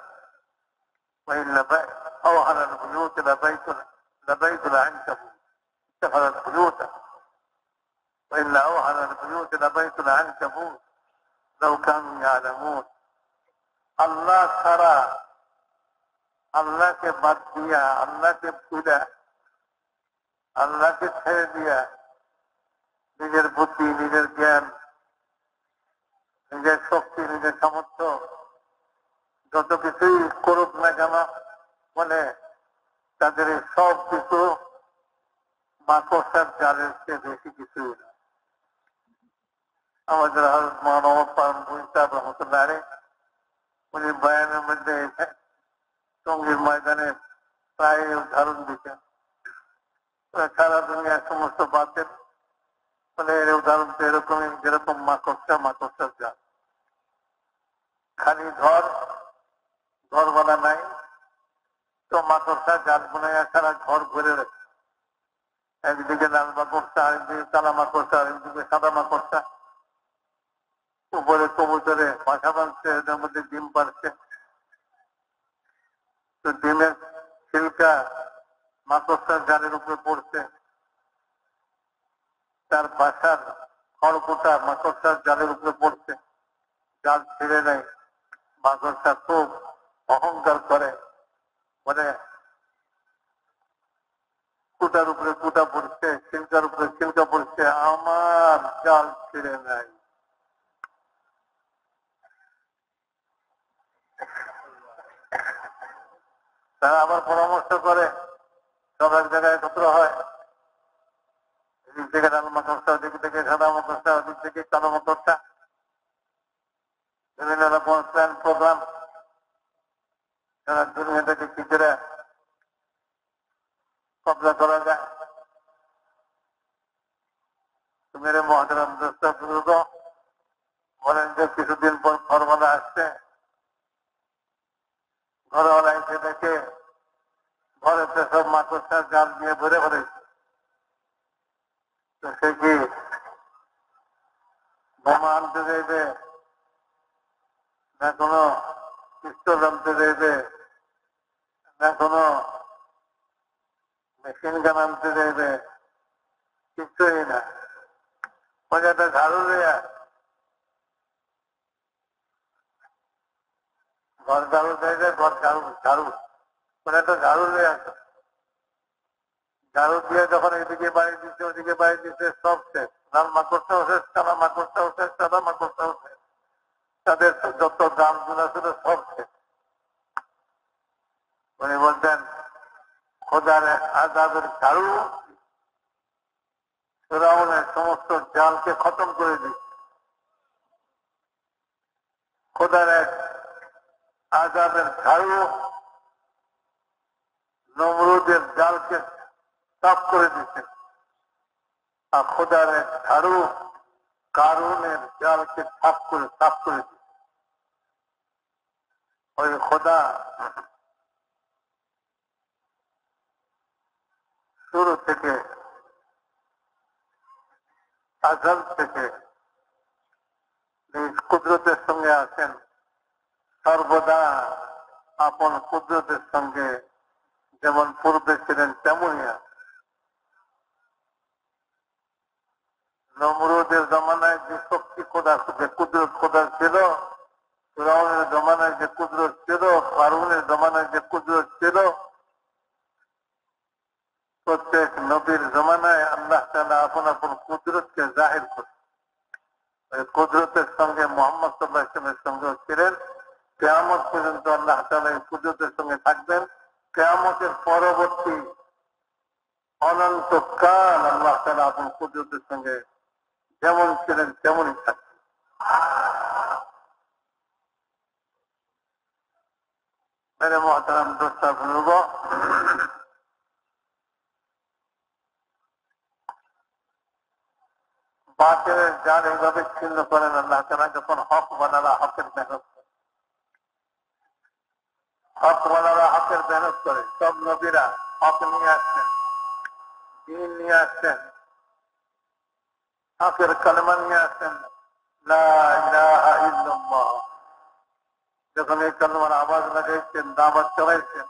ওয়া ইন্না আওহানা আল-বুয়ুতি লাবাইতুল আনকাবুত ইত্তাখাযাত বুয়ুতা ওয়া ইন্না আওহানা আল-বুয়ুতি লাবাইতুল আনকাবুত লাউ কানু ইয়ালামুন। আল্লাহ ছাড়া, আল্লাহকে বাদ দিয়া, আল্লাহকে ভুলা, আল্লাহকে ছেড়ে দিয়া নিজের বুদ্ধি, নিজের জ্ঞান, নিজের শক্তি, নিজের সামর্থ্য যত কিছুই করুক না কেন মানে তাদের সব কিছু মাকড়সার জালের চেয়ে বেশি কিছু না। আমাদের হযরত মাওলানা পান সাহেব রহমাতুল্লাহ আলাইহি উনি বয়ানের মধ্যে টঙ্গীর ময়দানে প্রায় উদাহরণ দিতেন। সারা দুনিয়ার সমস্ত বাতের মানে এর উদাহরণ তো এরকমই, যেরকম মাকড়সার জাল। খালি ঘরওয়ালা নাই তো মাকড়সা জাল বোনাইয়া সারা ঘর ঘুরে রাখে। একদিকে লাল মাকড়সা, আরেকদিকে কালা মাকড়সা, আরেকদিকে সাদা মাকড়সা। উপরে কবুতরে বাসা বাঁধছে, এদের মধ্যে ডিম পাড়ছে। তো ডিমের ছিলকা মাকড়সার জালের উপরে পড়ছে। তার বাসার খড়কুটা মাকড়সার জালের উপরে পড়ছে, জাল ছিঁড়ে নেয়। মাকড়সা খুব অহংকার করে, মানে কুটার উপরে কুটা পড়ছে, ছিলকার উপরে ছিলকা পড়ছে, আমার জাল ছিঁড়ে নেয়। তারা আবার পরামর্শ করে, সব এক জায়গায় একত্র হয়। এদিক থেকে লাল মাকড়সা, ওদিক থেকে সাদা মাকড়সা, ওদিক থেকে কালো মাকড়সা। বিভিন্ন রকম প্ল্যান প্রোগ্রাম যারা দুনিয়াটাকে কি করে কবজা করা যায়। মেরে মহাতারাম দোস্তা বুজুর্গ বলেন যে কিছুদিন পর ঘরওয়ালা আসছে, ঘরওয়ালা এসে দেখে ঘরেতে সব মাকড়সার জাল দিয়ে ভরে ভরেছে। তো সে কি বোমা আনতে চাইবে, না কোনো পিস্তল আনতে চাইবে, না কোনো মেশিন গান আনতে চাইবে, কিছুই না। ওই একটা ঝাড়ু দেয়া, ঘর ঝাড়ু চাইবে, ঘর ঝাড়ু ঝাড়ু মানে একটা ঝাড়ু দেয়া। ঝাড়ু দিয়ে যখন এদিকে বাড়ি দিচ্ছে ওদিকে বাড়ি দিচ্ছে, সব শেষ। লাল মাকড়টাও শেষ, কালা মাকড়টাও শেষ, সাদা মাকড়টাও শেষ, তাদের যত দাম গুলা ছিল সব শেষ। উনি বলতেন খোদার এক আজাদের ঝাড়ু ফিরআউনের সমস্ত জালকে খতম করে দিচ্ছে। খোদার এক আজাদের ঝাড়ু নমরুদের জালকে সাফ করে দিচ্ছে, আর খোদার এক ঝাড়ু কারুনের জালকে সাফ করে দিচ্ছে। ওই খোদা শুরু থেকে আজল থেকে নিজ কুদরতের সঙ্গে আছেন, সর্বদা আপন কুদরতের সঙ্গে যেমন পূর্বে ছিলেন তেমনই আছেন। নমরুদের জমানায় যে শক্তি খোদা, যে কুদরত খোদার ছিল, ফিরআউনের জমানায় যে কুদরত ছিল, কারুনের জমানায় যে কুদরত ছিল, প্রত্যেক নবীর জমানায় আল্লাহ তাআলা আপন আপন কুদরতকে জাহির করেন। ওই কুদরতের সঙ্গে মুহাম্মদ সাল্লাল্লাহু আলাইহি ওয়াসাল্লামের সঙ্গে ছিলেন। কিয়ামত পর্যন্ত আল্লাহ তাআলা এই কুদরতের সঙ্গে থাকবেন। কিয়ামতের পরবর্তী অনন্তকাল আল্লাহ তাআলা আপন কুদরতের সঙ্গে যেমন ছিলেন তেমনই থাকবেন। মেরে মুহতারাম দোস্তা বুজুর্গ, বাতিলের জাল এইভাবে ছিন্ন করেন আল্লাহ তাআলা যখন হক ওয়ালারা হকের মেহনত করে। হক ওয়ালারা হকের মেহনত করে। সব নবীরা হক নিয়ে আসছেন, দ্বীন নিয়ে আসছেন, হকের কালেমা নিয়ে আসছেন, লা ইলাহা ইল্লাল্লাহ। যখন এই কালেমার আওয়াজ লাগাইছেন, দাওয়াত চালাইছেন,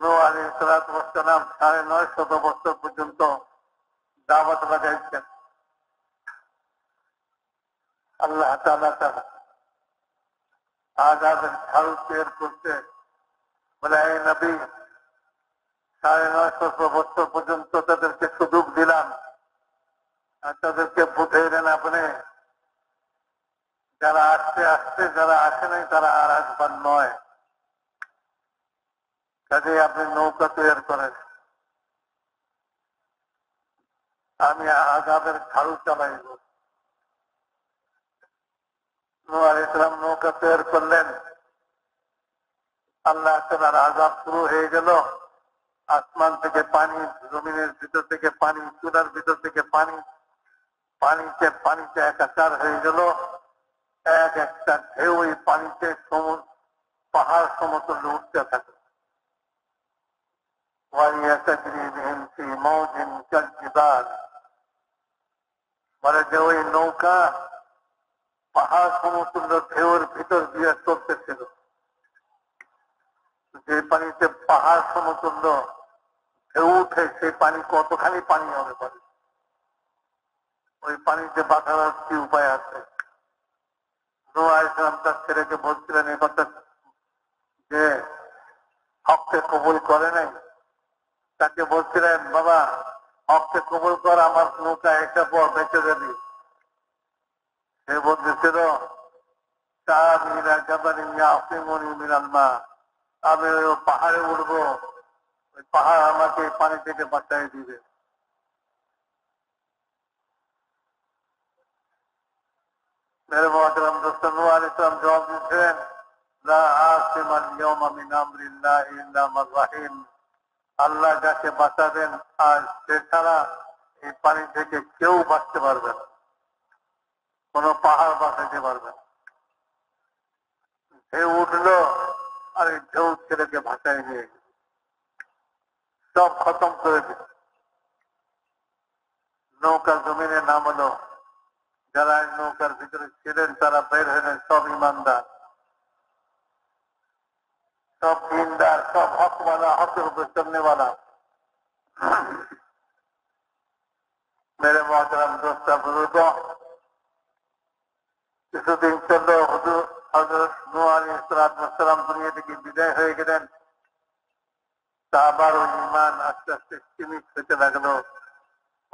নূহ আলাইহিস সালাতু ওয়াস সালাম ৯৫০ বছর পর্যন্ত দাওয়াত লাগাইছেন। আল্লাহ তাআলা তাআলা আযাবের ঝাড়ু বের করতে বলে, এই নবী ৯৫০ বছর পর্যন্ত তাদেরকে সুযোগ দিলাম, আর তাদেরকে বুঝাইলেন আপনি, যারা আসতে আসতে, যারা আসে নাই তারা আর আসবার নয়। কাজে আপনি নৌকা তৈরি করেন, আমি আযাবের ঝাড়ু চালাইব। নূহ আলাইহিস সালাম নৌকা তৈরি করলেন। আল্লাহ তাআলার আযাব শুরু হয়ে গেল। আসমান থেকে পানি, জমিনের ভিতর থেকে পানি, চুলার ভিতর থেকে পানি, পানিতে একাকার হয়ে গেল। এক একটা ঢেউ ওই পানিতে পাহাড় সমতুল্য উঠতে থাকে। বলে যে ওই নৌকা পাহাড় সমতুল্য ঢেউয়ের ভিতর দিয়ে চলতেছিল। যে পানিতে পাহাড় সমতুল্য ঢেউ উঠে, সেই পানি কতখানি পানি হবে পারে, ওই পানিতে বাঁচার কি উপায় আছে? নূহ আলাইহিস সালাম তার ছেলেকে বলছিলেন এই কথা, যে হককে কবুল করে নাই, তাকে বলছিলেন বাবা হককে কবুল কর, আমার নৌকা একটা পর বেঁচে যাবি। সে বলতেছিল আমি ওই পাহাড়ে উঠবো, ওই পাহাড় আমাকে পানি থেকে বাঁচাই দিবে। मेरे मोहतरम दोस्तों, नूह अलैहिस्सलाम जवाब दिয়েছেন, লা আসিমাল ইয়াওমা মিন আমরিল্লাহি ইল্লা মান রাহিম। আল্লাহ যাকে বাঁচাবেন আর সে ছাড়া এই পানি থেকে কেউ বাঁচতে পারবে না, কোনো পাহাড় বাঁচাতে পারবে না। ঢেউ উঠলো আর এই ঢেউ ছেলেকে ভাসায় নিয়ে গেল, সব খতম করে দিল। নৌকা জমিনে নামলো, যারা নৌকার ভিতরে ছিলেন তারা বের হলেন, সব ইমানদার, সব দিনদার, সব হকওয়ালা, হকের উপর চলনেওয়ালা। मेरे मोहतरम दोस्त बुजुर्गो, কিছুদিন চললো, হযরত নূহ আলাইহিস সালাম দুনিয়া থেকে বিদায় হয়ে গেলেন। আবার ওই ঈমান আস্তে আস্তে সীমিত হতে লাগলো,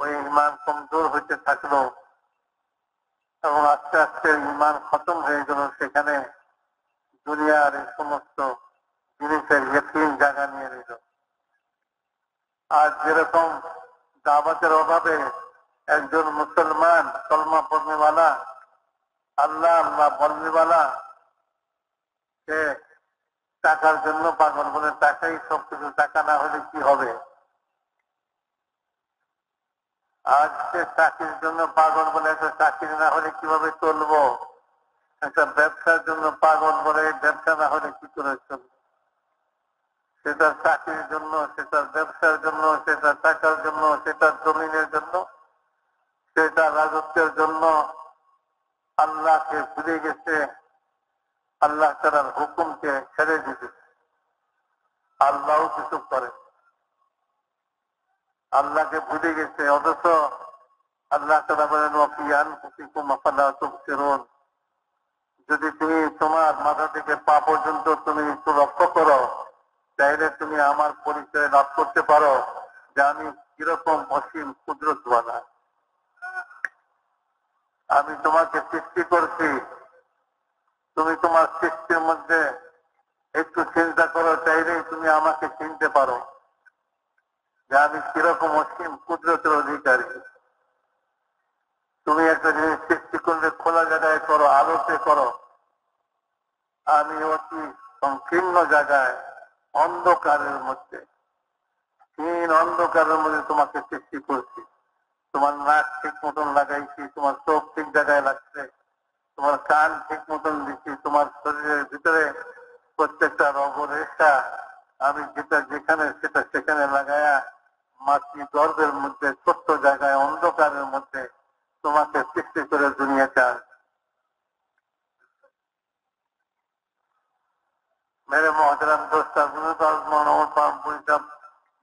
ওই ঈমান কমজোর হতে থাকলো এবং আস্তে আস্তে ঈমান খতম হয়ে গেল। সেখানে দুনিয়ার এই সমস্ত জিনিসের ইয়াকিন জায়গা নিয়ে নিল। আজ যেরকম দাওয়াতের অভাবে একজন মুসলমান কলমা পড়নেওয়ালা, আল্লাহ আল্লাহ বলনেওয়ালা, সে টাকার জন্য পাগল, বলে টাকাই সবকিছু, টাকা না হলে কি হবে। আজ সে চাকরির জন্য পাগল, বলে একটা চাকরি না হলে কিভাবে চলবো। একটা ব্যবসার জন্য পাগল, বলে ব্যবসা না হলে কি করে চলবে। সেটার চাকরির জন্য, সেটার ব্যবসার জন্য, সেটা টাকার জন্য, সেটার জমিনের জন্য, সেটা রাজত্বের জন্য আল্লাহকে ভুলে গেছে, আল্লাহ তাআলার হুকুমকে ছেড়ে দিয়েছে। আল্লাহও কিছু করে, আল্লাহকে ভুলে গেছে। অথচ আল্লাহ তাআলা বলেন, ওয়াফি আনফুসিকুম আফালা তুবসিরুন। যদি তুমি তোমার মাথা থেকে পা পর্যন্ত তুমি একটু লক্ষ্য করো, তাইলে তুমি আমার পরিচয় লাভ করতে পারো যে আমি কিরকম অসীম কুদরতওয়ালা। আমি তোমাকে সৃষ্টি করছি, তুমি তোমার সৃষ্টির মধ্যে একটু চিন্তা করো, চাইলেই তুমি আমাকে চিনতে পারো যে আমি কিরকম অসীম কুদরতের অধিকারী। তুমি একটা জিনিস সৃষ্টি করলে খোলা জায়গায় করো, আলোতে করো, আমি অতি সংকীর্ণ জায়গায় অন্ধকারের মধ্যে, অন্ধকারের মধ্যে তোমাকে সৃষ্টি করছি। তোমার নাক ঠিক মতন লাগাইছি, তোমার চোখ ঠিক জায়গায় লাগছে, তোমার কান ঠিক মতন দিচ্ছি, তোমার শরীরের ভিতরে প্রত্যেকটা রগরেখা আমি যেটা যেখানে সেটা সেখানে লাগায়া মাতৃ গর্ভের মধ্যে ছোট্ট জায়গায় অন্ধকারের মধ্যে তোমাকে সৃষ্টি করে দুনিয়াতে আনছি। मेरे मोहतरम दोस्त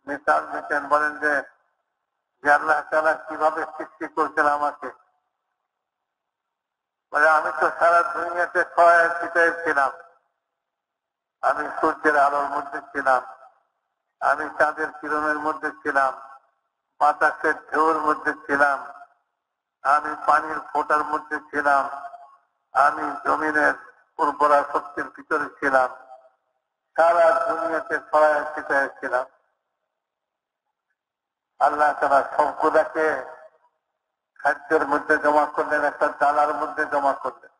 मिसाल দিতেন, বলেন যে আল্লাহ তাআলা কিভাবে সৃষ্টি করছেন আমাকে। বলে আমি তো সারা দুনিয়াতে ছয় ছিটায় ছিলাম, আমি সূর্যের আলোর মধ্যে ছিলাম, আমি চাঁদের কিরণের মধ্যে ছিলাম, বাতাসের ঢেউর মধ্যে ছিলাম, আমি পানির ফোঁটার মধ্যে ছিলাম, আমি জমিনের উর্বরা শক্তির ভিতরে ছিলাম, সারা দুনিয়াতে ছয় ছিটায় ছিলাম। আল্লাহ তাআলা সবগুলাকে খাদ্যের মধ্যে জমা করলেন, একটা ডালার মধ্যে জমা করলেন।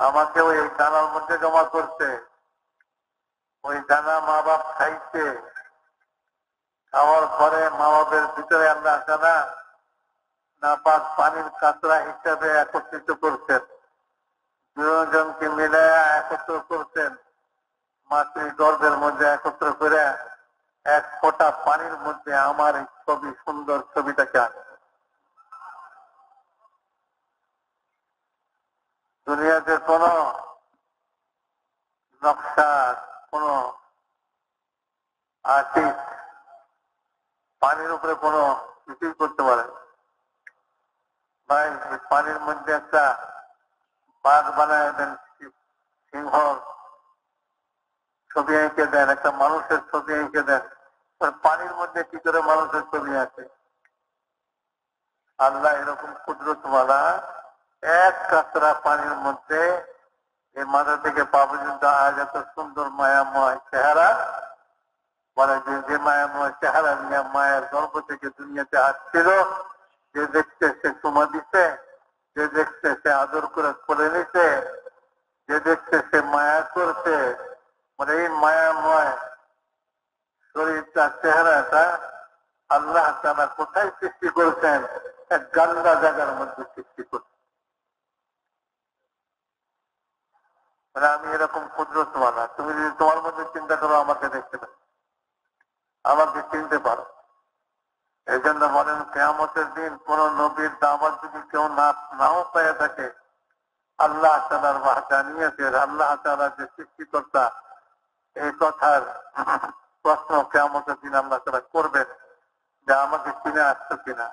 আমাকেও এই ডালার মধ্যে জমা করতে, ওই দানা মা বাপ খাইছে, খাওয়ার পরে মা বাপের ভিতরে আল্লাহ তাআলা নাপাক পানির কাতরা হিসাবে একত্রিত করছেন, দুজনকে মিলে একত্র করছেন, মাতৃ গর্ভের মধ্যে একত্র করে এক ফোঁটা পানির মধ্যে আমার এই ছবি, সুন্দর ছবিটাকে আনে। দুনিয়াতে কোন নকশা, কোন আর্টিস্ট পানির উপরে কোন কিছুই করতে পারে না। ভাই পানির মধ্যে একটা বাঘ বানায় দেন, সিংহ ছবি এঁকে দেন, একটা মানুষের ছবি এঁকে দেন, পানির মধ্যে কি করে মানুষের ছবি আছে? আল্লাহ এরকম কুদরতওয়ালা, এক কাতরা পানির মধ্যে এই মাথা থেকে পা পর্যন্ত আজ এত সুন্দর মায়াময় চেহারা, বলে যে মায়াময় চেহারা নিয়ে মায়ের গর্ভ থেকে দুনিয়াতে আসছিল, যে দেখতে সে চুমা দিচ্ছে, যে দেখছে সে আদর করে কোলে নিছে, যে দেখছে সে মায়া করছে। মানে এই মায়াময় শরীরটা, চেহারাটা আল্লাহ তাআলা কোথায় সৃষ্টি করেছেন? এক গান্দা জায়গার মধ্যে সৃষ্টি করছেন। মানে আমি এরকম কুদরতওয়ালা, তুমি যদি তোমার মধ্যে চিন্তা করো আমাকে দেখতে পারো, আমাকে চিনতে পারো। এই জন্য বলেন কিয়ামতের দিন কোন নবীর দাওয়াত যদি কেউ নাও পেয়ে থাকে, আল্লাহ তাআলার ওয়াহদানিয়তের, আল্লাহ তাআলা যে সৃষ্টিকর্তা, এই কথার প্রশ্ন কিয়ামতের দিন আল্লাহ তাআলা করবেন যে আমাকে চিনে আসছো কিনা,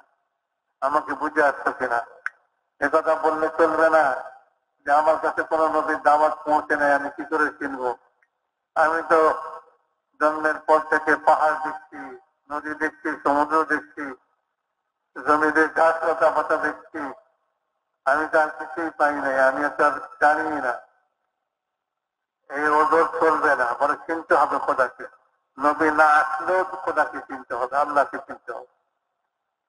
আমাকে বুঝে আসছো কিনা। এ কথা বললে চলবে না যে আমার কাছে কোন নবীর দাওয়াত পৌঁছে নেই, আমি কি করে চিনবো? আমি তো জন্মের পর থেকে পাহাড় দেখছি, নদী দেখছি, সমুদ্র দেখছি, জমিদের গাছ লতা পাতা দেখছি, আমি তো আর কিছুই পাই নাই, আমি তো আর জানি না। এই ওজোর চলবে না, বলে চিনতে হবে খোদাকে। নবী না আসলেও খোদাকে চিনতে হবে, আল্লাহকে চিনতে হবে,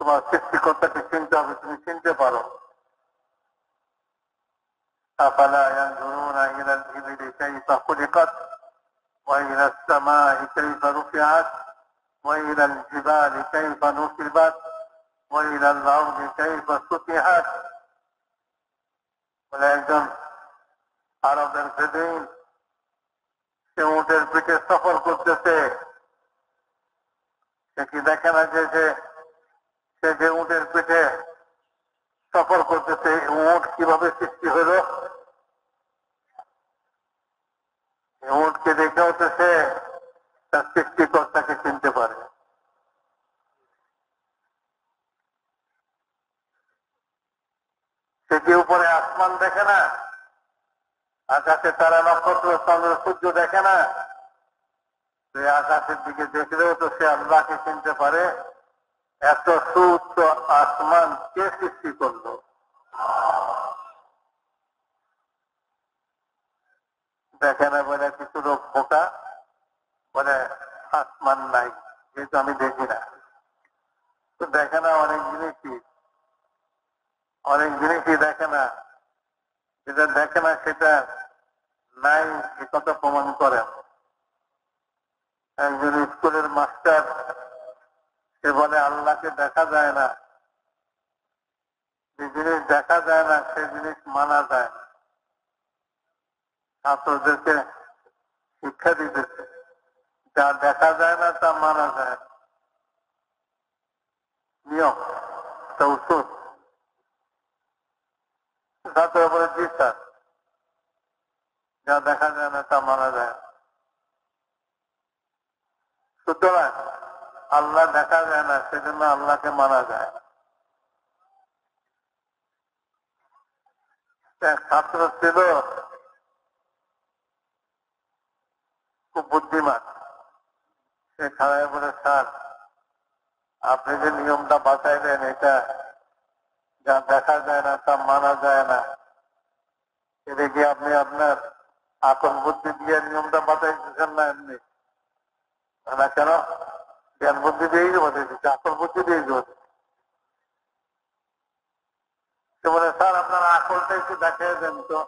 তোমার সৃষ্টিকর্তাকে চিনতে হবে, তুমি চিনতে পারো। أفلا ينظرون إلى الإبل كيف خلقت وإلى السماء كيف رفعت وإلى الجبال كيف نصبت وإلى الأرض كيف سطحت। বলে একজন আরবের বেদুইন, সে উটের পিঠে সফর করতেছে, সে কি দেখে না যে সে যে উটের পিঠে সফর করতেছে, উট কিভাবে সৃষ্টি হলো? উটকে দেখেও তো সে তার সৃষ্টিকর্তাকে চিনতে পারে। সে কি উপরে আসমান দেখে না? আকাশে তারা, নক্ষত্র, চন্দ্র, সূর্য দেখে না? সে আকাশের দিকে দেখলেও তো সে আল্লাহকে চিনতে পারে। এত সুউচ্চ আসমান কে সৃষ্টি করলো? দেখে না বলে কিছু লোক বোকা, বলে আসমান নাই, যেহেতু আমি দেখি না। তো দেখে না অনেক জিনিসই দেখে না। যেটা দেখে না সেটা নাই, এ কথা প্রমাণ করে। একজন স্কুলের মাস্টার, সে বলে আল্লাহকে দেখা যায় না। যে জিনিস দেখা যায় না সে জিনিস মানা যায় না। ছাত্রদেরকে শিক্ষা দিতেছে, যা দেখা যায় না তা মানা যায় না। নিয়ম, তা উচিত। ছাত্র বলে জি স্যার, যা দেখা যায় না তা মানা যায় না। সুতরাং আল্লাহ দেখা যায় না, সেজন্য আল্লাহকে মানা যায়। এক ছাত্র ছিল খুব বুদ্ধিমান, সে খাড়ায় বলে স্যার, আপনি যে নিয়মটা বাঁচাইলেন, এটা যা দেখা যায় না তা মানা যায় না, এটা কি আপনি আপনার আকল বুদ্ধি দিয়ে নিয়মটা বাঁচাইতেছেন না এমনি? না কেন? জ্ঞান বুদ্ধি দিয়েই বাঁচাইতেছে, আকল বুদ্ধি দিয়েই বাঁচাইছে। সে বলে স্যার আপনার আকলটা একটু দেখাই দেন তো।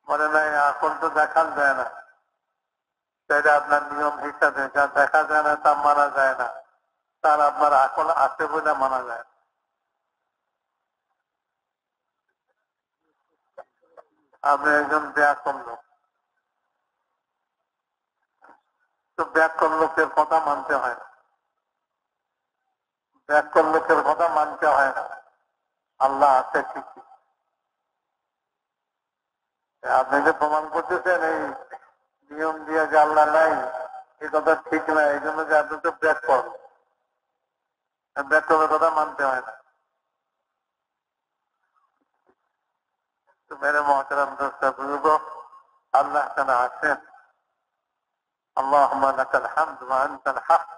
মনে নাই, আকল তো দেখান যায় না, সেটা আপনার নিয়ম হিসাবে যা দেখা যায় না তা মানা যায় না, তার আপনার আকল আছে বলে মানা যায়। আপনি একজন ব্যাকরণ লোক, তো ব্যাকরণ লোকের কথা মানতে হয় না, ব্যাকরণ লোকের কথা মানতে হয় না। আল্লাহ আছে ঠিকই, আপনি যে প্রমাণ করতেছেন এই নিয়ম দিয়ে যে আল্লাহ নাই, এই কথা ঠিক না, এই জন্য যে আপনি তো ব্যাকরণ, ব্যাকরণের কথা মানতে হয় না। তো মেরে মহতারাম দোস্ত বুজুর্গ, আল্লাহ তাআলা আছেন। আল্লাহুম্মা লাকাল হামদু ওয়া আনতাল হক।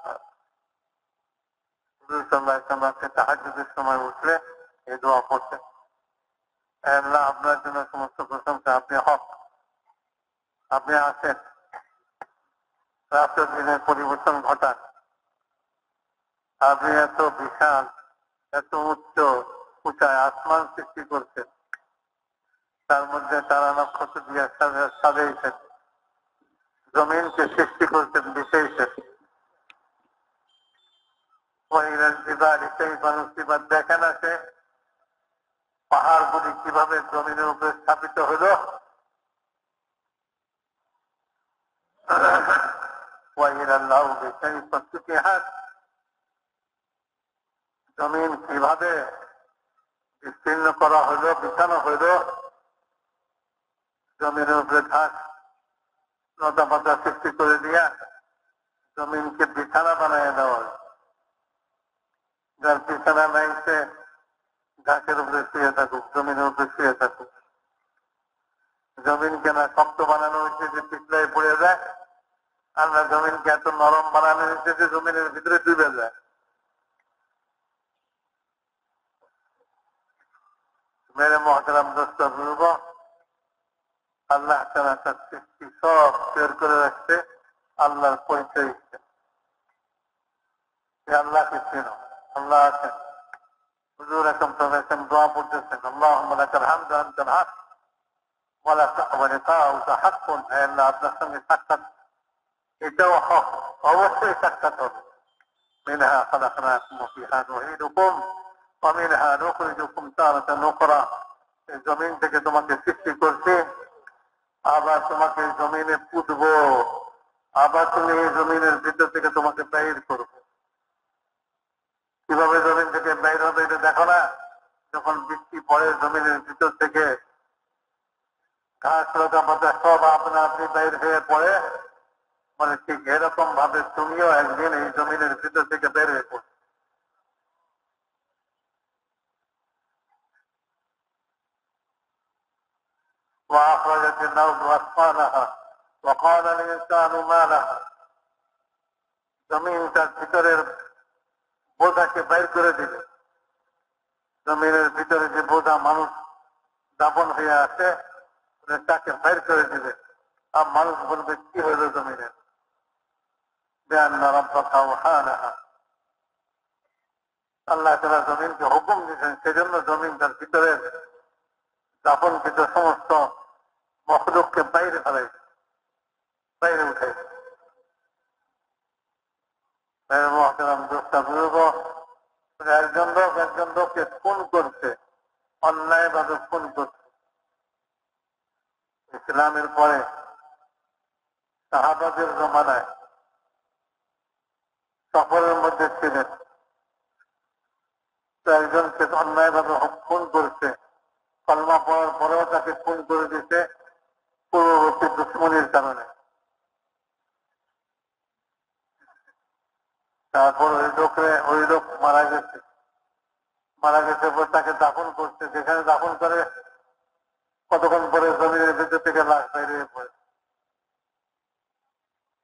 হুজুর সাল্লাল্লাহু আলাইহি ওয়াসাল্লাম তাহাজ্জুদের সময় উঠলে এই দোয়া পড়তেন, আল্লাহ আপনার জন্য সমস্ত প্রশংসা, আপনি হক, আপনি আছেন, রাষ্ট্র দিনের পরিবর্তন ঘটান। আপনি এত বিশাল, এত উঁচায় আসমান সৃষ্টি করছেন, তার মধ্যে তারা নক্ষত্র দিয়ে সাজাইছেন, জমিনকে সৃষ্টি করছেন, বিছাইছেন। দেখেন আছে পাহাড়গুলি কিভাবে জমিনের উপরে স্থাপিত হলো। জমিন কিভাবে বিস্তীর্ণ করা হলো, বিছানো হইল। জমিনের উপরে ঘাস লতা পাতা সৃষ্টি করে দিয়া জমিনকে বিছানা বানায় দেওয়া, যার বিছানা নাই সে ঘাসের উপরে শুয়ে থাকুক, জমিনের উপরে শুয়ে থাকুক। জমিনকে না শক্ত বানানো হয়েছে যে পিছলায় পড়ে যায়, আর না জমিনকে এত নরম বানানো হয়েছে যে জমিনের ভিতরে ডুবে যায়। মেরে মহতারাম দোস্ত বুঝব, আল্লাহ তাআলা তার সৃষ্টি সব তৈরি করে রাখছে আল্লাহর পরিচয়। আল্লাহকে চেনো, আল্লাহ আছেন। হুজুর আকরাম সাল্লাল্লাহু আলাইহি ওয়াসাল্লাম দোয়া পড়তেছেন, আল্লাহুম্মা লাকাল হামদু আনতাল হক ওয়া লিকাউকা হাক্কুন। হে আল্লাহ, আপনার সঙ্গে সাক্ষাৎ এটাও হক, অবশ্যই সাক্ষাৎ হবে। মিনহা খালাকনাকুম ওয়া ফিহা নুঈদুকুম ওয়া মিনহা নুখরিজুকুম তারাতান উখরা। এই জমিন থেকে তোমাকে সৃষ্টি করছি, আবার তোমাকে জমিনে পুঁতবো, আবার তুমি এই জমিনের ভিতর থেকে তোমাকে বাহির করবো। কিভাবে জমিন থেকে বাইর হবে এটা দেখো না? যখন বৃষ্টি পড়ে জমিনের ভিতর থেকে ঘাস লতা পাতা সব আপনা আপনি বাইর হয়ে পড়ে, মানে ঠিক এরকম ভাবে তুমিও একদিন এই জমিনের ভিতর থেকে বের হয়ে পড়বে। وأخرجت الأرض أثقالها وقال الإنسان ما لها। জমিন তার ভিতরের বোঝাকে বাইর করে দিলে, জমিনের ভিতরে যে বোঝা মানুষ দাপন হয়ে আছে তাকে বাইর করে দিবে, আর মানুষ বলবে কি হইল জমিনের। আল্লাহ তাআলা জমিনকে হুকুম দিয়েছেন, সেজন্য জমিন তার ভিতরে দাপনকৃত সমস্ত মখলুককে বাইরে ফেলাইছে, বাইরে উঠাইছে। একজন লোককে খুন করছে, অন্যায় ভাবে খুন করছে। ইসলামের পরে সাহাবাদের জমানায় সফরের মধ্যে ছিলেন, তো একজনকে অন্যায় ভাবে খুন করছে, কলমা পড়ার পরেও তাকে খুন করে দিতে পূর্ববর্তী দুশ্মনির কারণে। তারপর ওই লোক মারা গেছে, পর তাকে দাফন করছে। যেখানে দাফন করে কতক্ষণ পরে জমিনের ভিতর থেকে লাশ বেরিয়ে পড়ে,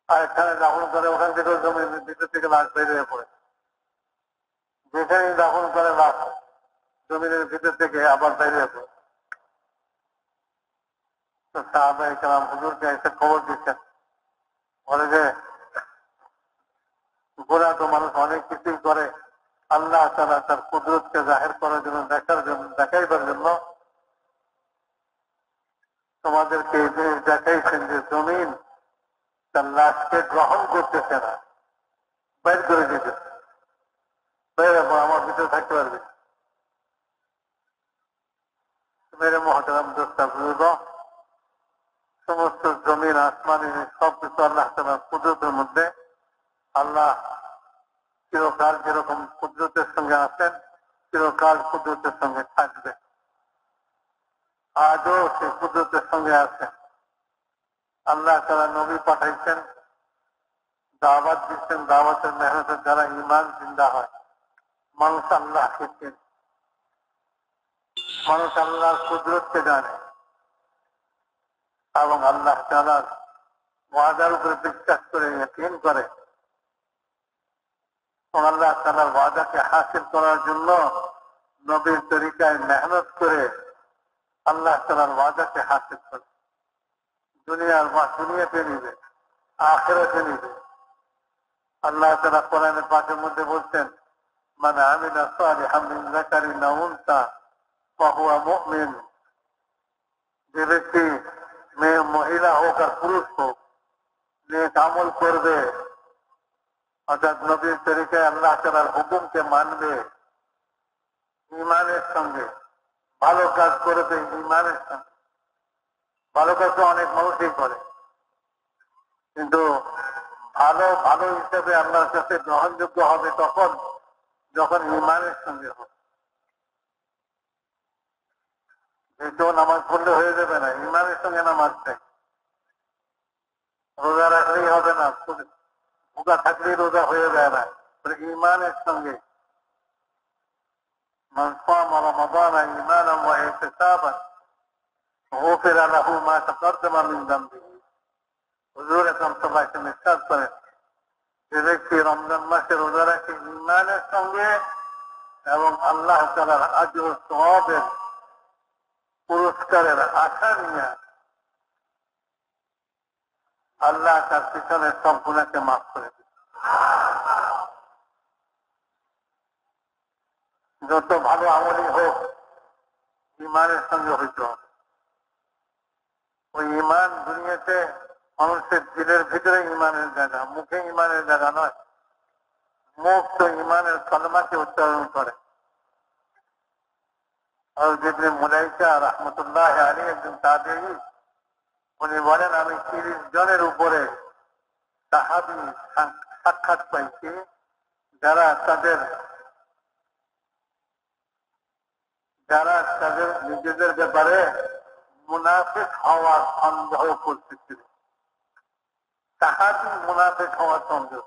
আর এখানে দাফন করে ওখান থেকে জমিনের ভিতর থেকে লাশ বেরিয়ে পড়ে। যেখানে দাফন করে লাশ জমিনের ভিতর থেকে আবার বেরিয়ে পড়ে। তো সাহাবায়ে কেরাম হুজুরকে এসে খবর দিচ্ছেন, বলে যে গোনা তো মানুষ অনেক কিছুই করে, আল্লাহ তাআলা তার কুদরতকে জাহির করার জন্য, দেখাইবার জন্য তোমাদেরকে এই জিনিস দেখাইছেন যে জমিন তার লাশকে গ্রহণ করতেছে না, বাইর করে দিতেছে। বাইরে আমার ভিতরে থাকতে পারবে। মেরে মহতারাম দোস্তা বুঝব, সমস্ত জমিন আসমান সবকিছু আল্লাহ তাআলার কুদরতের মধ্যে। আল্লাহ চিরকাল যেরকম কুদরতের সঙ্গে আছেন, চিরকাল কুদরতের সঙ্গে থাকবে। আজও সে কুদরতের সঙ্গে আছেন। আল্লাহ তাআলা নবী পাঠাইছেন, দাওয়াত দিচ্ছেন, দাওয়াতের মেহনতের দ্বারা ঈমান জিন্দা হয়। মানুষ আল্লাহকে চেনে, মানুষ আল্লাহর কুদরতকে জানে এবং আল্লাহ তাআলার ওয়াদার উপরে বিশ্বাস করে, ইয়াকিন করে। আল্লাহ তাআলার ওয়াদাকে হাসিল করার জন্য নবীর তরিকায় মেহনত করে আল্লাহ তাআলার ওয়াদাকে হাসিল করে। দুনিয়াতে নিবে, আখিরাতে নিবে। আল্লাহ তাআলা কোরআনে পাকের মধ্যে বলছেন, মান আমিলা সালিহাম মিন যাকারিন আও উনসা ফাহুয়া মুমিন, যে ব্যক্তি মহিলা হোক আর পুরুষ হোক নেক আমল করবে, অর্থাৎ নবীর তরিকায় আল্লাহ তাআলার হুকুমকে মানবে ঈমানের সঙ্গে, ভালো কাজ করবে ঈমানের সঙ্গে। ভালো কাজ তো অনেক মানুষই করে, কিন্তু ভালো ভালো হিসেবে আল্লাহর কাছে গ্রহণযোগ্য হবে তখন যখন ঈমানের সঙ্গে হবে। যেহেতু নামাজ পড়লে হয়ে যাবে না, ঈমানের সঙ্গে নামাজ চাই। রোজা রাখলেই হবে না, রোজা থাকলেই রোজা হয়ে যায় না, ঈমানের সঙ্গে। মান সামা রমাদান ঈমানান ওয়া ইহতিসাবান গুফিরা লাহু মা তাকাদ্দামা মিন যামবিহি। হুজুর আকরাম সাল্লাল্লাহু আলাইহি ওয়াসাল্লাম ইরশাদ করেন, যে ব্যক্তি রমজান মাসে রোজা রাখে ঈমানের সঙ্গে এবং আল্লাহ তাআলার আজর ও সওয়াবের পুরস্কারের আশা নিয়ে, আল্লাহ তার পিছনের সব গুনাহকে মাফ করে দেন। যত ভালো আমলই হোক ঈমানের সঙ্গে হইতে হবে। ওই ঈমান দুনিয়াতে মানুষের দিলের ভিতরে ঈমানের জায়গা, মুখে ঈমানের জায়গা নয়। মুখ তো ঈমানের কালেমাকে উচ্চারণ করে। হযরত ইবনে মুলাইকা রাহমাতুল্লাহি আলাইহি একজন তাবেঈ, উনি বলেন, আমি 30 জনের উপরে সাহাবী সাক্ষাৎ পাইছি যারা তাদের নিজেদের ব্যাপারে মুনাফিক হওয়ার সন্দেহ করতেছিল। সাহাবী মুনাফিক হওয়ার সন্দেহ,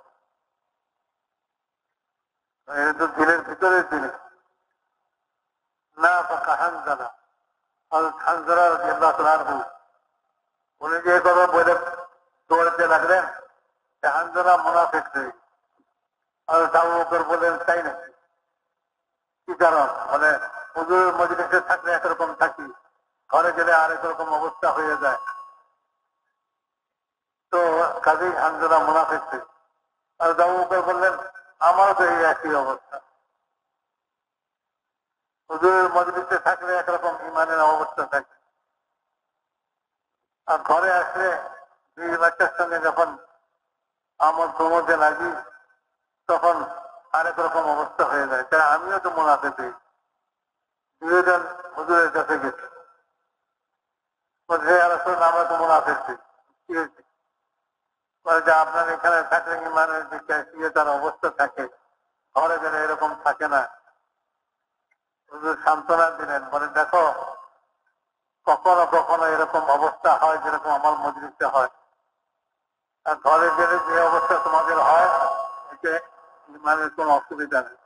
এটা তো দিলের ভিতরে জিনিস না। হানজালা হানজালা রাদিয়াল্লাহু তাআলা আনহু, উনি যে কথা বলে দৌড়াতে লাগলেন, হানজালা মুনাফিক হয়ে। আর আবু বকর বললেন, তাই নাকি? কি কারণ? বলে, হুজুরের মজলিসে থাকলে একরকম থাকি, ঘরে গেলে আরেক রকম অবস্থা হয়ে যায়। তো কাজেই হানজালা মুনাফিক হয়ে। আর আবু বকর বললেন, আমারও তো এই একই অবস্থা। হুজুরের মজলিসে থাকলে একরকম ঈমানের অবস্থা থাকে, আর ঘরে আসলে দুই বাচ্চার সঙ্গে যখন আমল প্রমোদে লাগি তখন আরেক রকম অবস্থা হয়ে যায়। তাই আমিও তো মুনাফিক হই। দুজন হুজুরের কাছে গেছি, আমরা তো মুনাফিক হই। কি হয়েছে? যে আপনার এখানে থাকলে ঈমানের দিকে তার অবস্থা থাকে, ঘরে গেলে এরকম থাকে না। হুজুর সান্ত্বনা দিলেন, বলে, দেখো কখনো কখনো এরকম অবস্থা হয় যেরকম আমার মজলিসে হয়, আর ঘরে গেলে যে অবস্থা তোমাদের হয় এতে ঈমানের কোনো অসুবিধা নেই।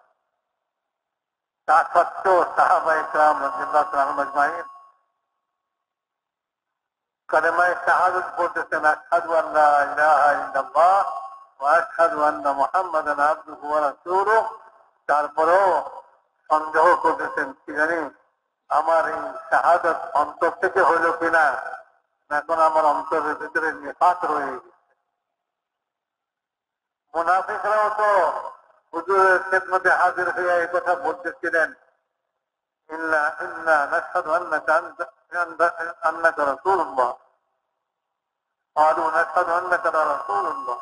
তা সত্ত্বেও সাহাবায়ে কেরাম রাদিয়াল্লাহু তাআলা আজমাইন কালেমায়ে শাহাদাত বলতেছেন, আশহাদু আল্লা ইলাহা ইল্লাল্লাহ ওয়া আশহাদু আন্না মুহাম্মাদান আবদুহু ওয়া রাসূলুহু। তারপরেও সন্দেহ করতেছেন, কি জানি আমার এই শাহাদাত অন্তর থেকে হইল কিনা, এখন আমার অন্তরের ভিতরে নিফাক রয়ে গেছে। মুনাফিকরাও তো হুজুরের খেদমতে হাজির হইয়া এই কথা বলতেছিলেন, ইন্না ইন্না নাশহাদু আন্নাকা রাসূলুল্লাহ, ক্বালু নাশহাদু আন্নাকা রাসূলুল্লাহ।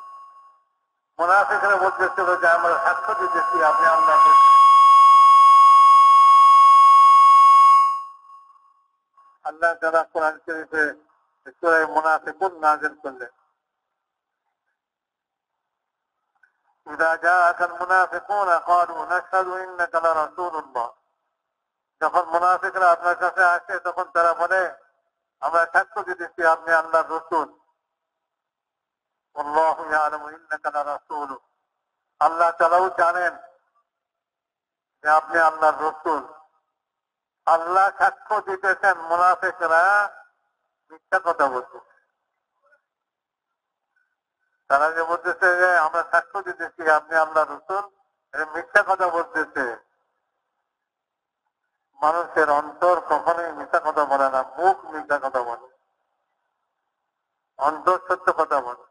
মুনাফিকরা বলতেছিল যে আমরা সাক্ষ্য দিতেছি আপনি আল্লাহ। আল্লাহ তাআলা কোরআন শরীফে সূরা মুনাফিকুন নাযিল করলেন, ইযা জাআকাল মুনাফিকুনা ক্বালু নাশহাদু ইন্নাকা লারাসূলুল্লাহ। যখন মুনাফিকরা আপনার কাছে আসে তখন তারা বলে, আমরা সাক্ষ্য দিতেছি আপনি আল্লাহর রাসূল। আল্লাহু ইয়ালামু ইন্নাকা লারাসূলুহু, আল্লাহ তাআলাও জানেন যে আপনি আল্লাহর রাসূল। আল্লাহ সাক্ষ্য দিতেছেন মুনাফিকরা মিথ্যা কথা বলছে। তারা যে বলতেছে যে আমরা সাক্ষ্য দিতেছি আপনি আল্লাহর রাসূল, মিথ্যা কথা বলতেছে। মানুষের অন্তর কখনোই মিথ্যা কথা বলে না, মুখ মিথ্যা কথা বলে, অন্তর সত্য কথা বলে।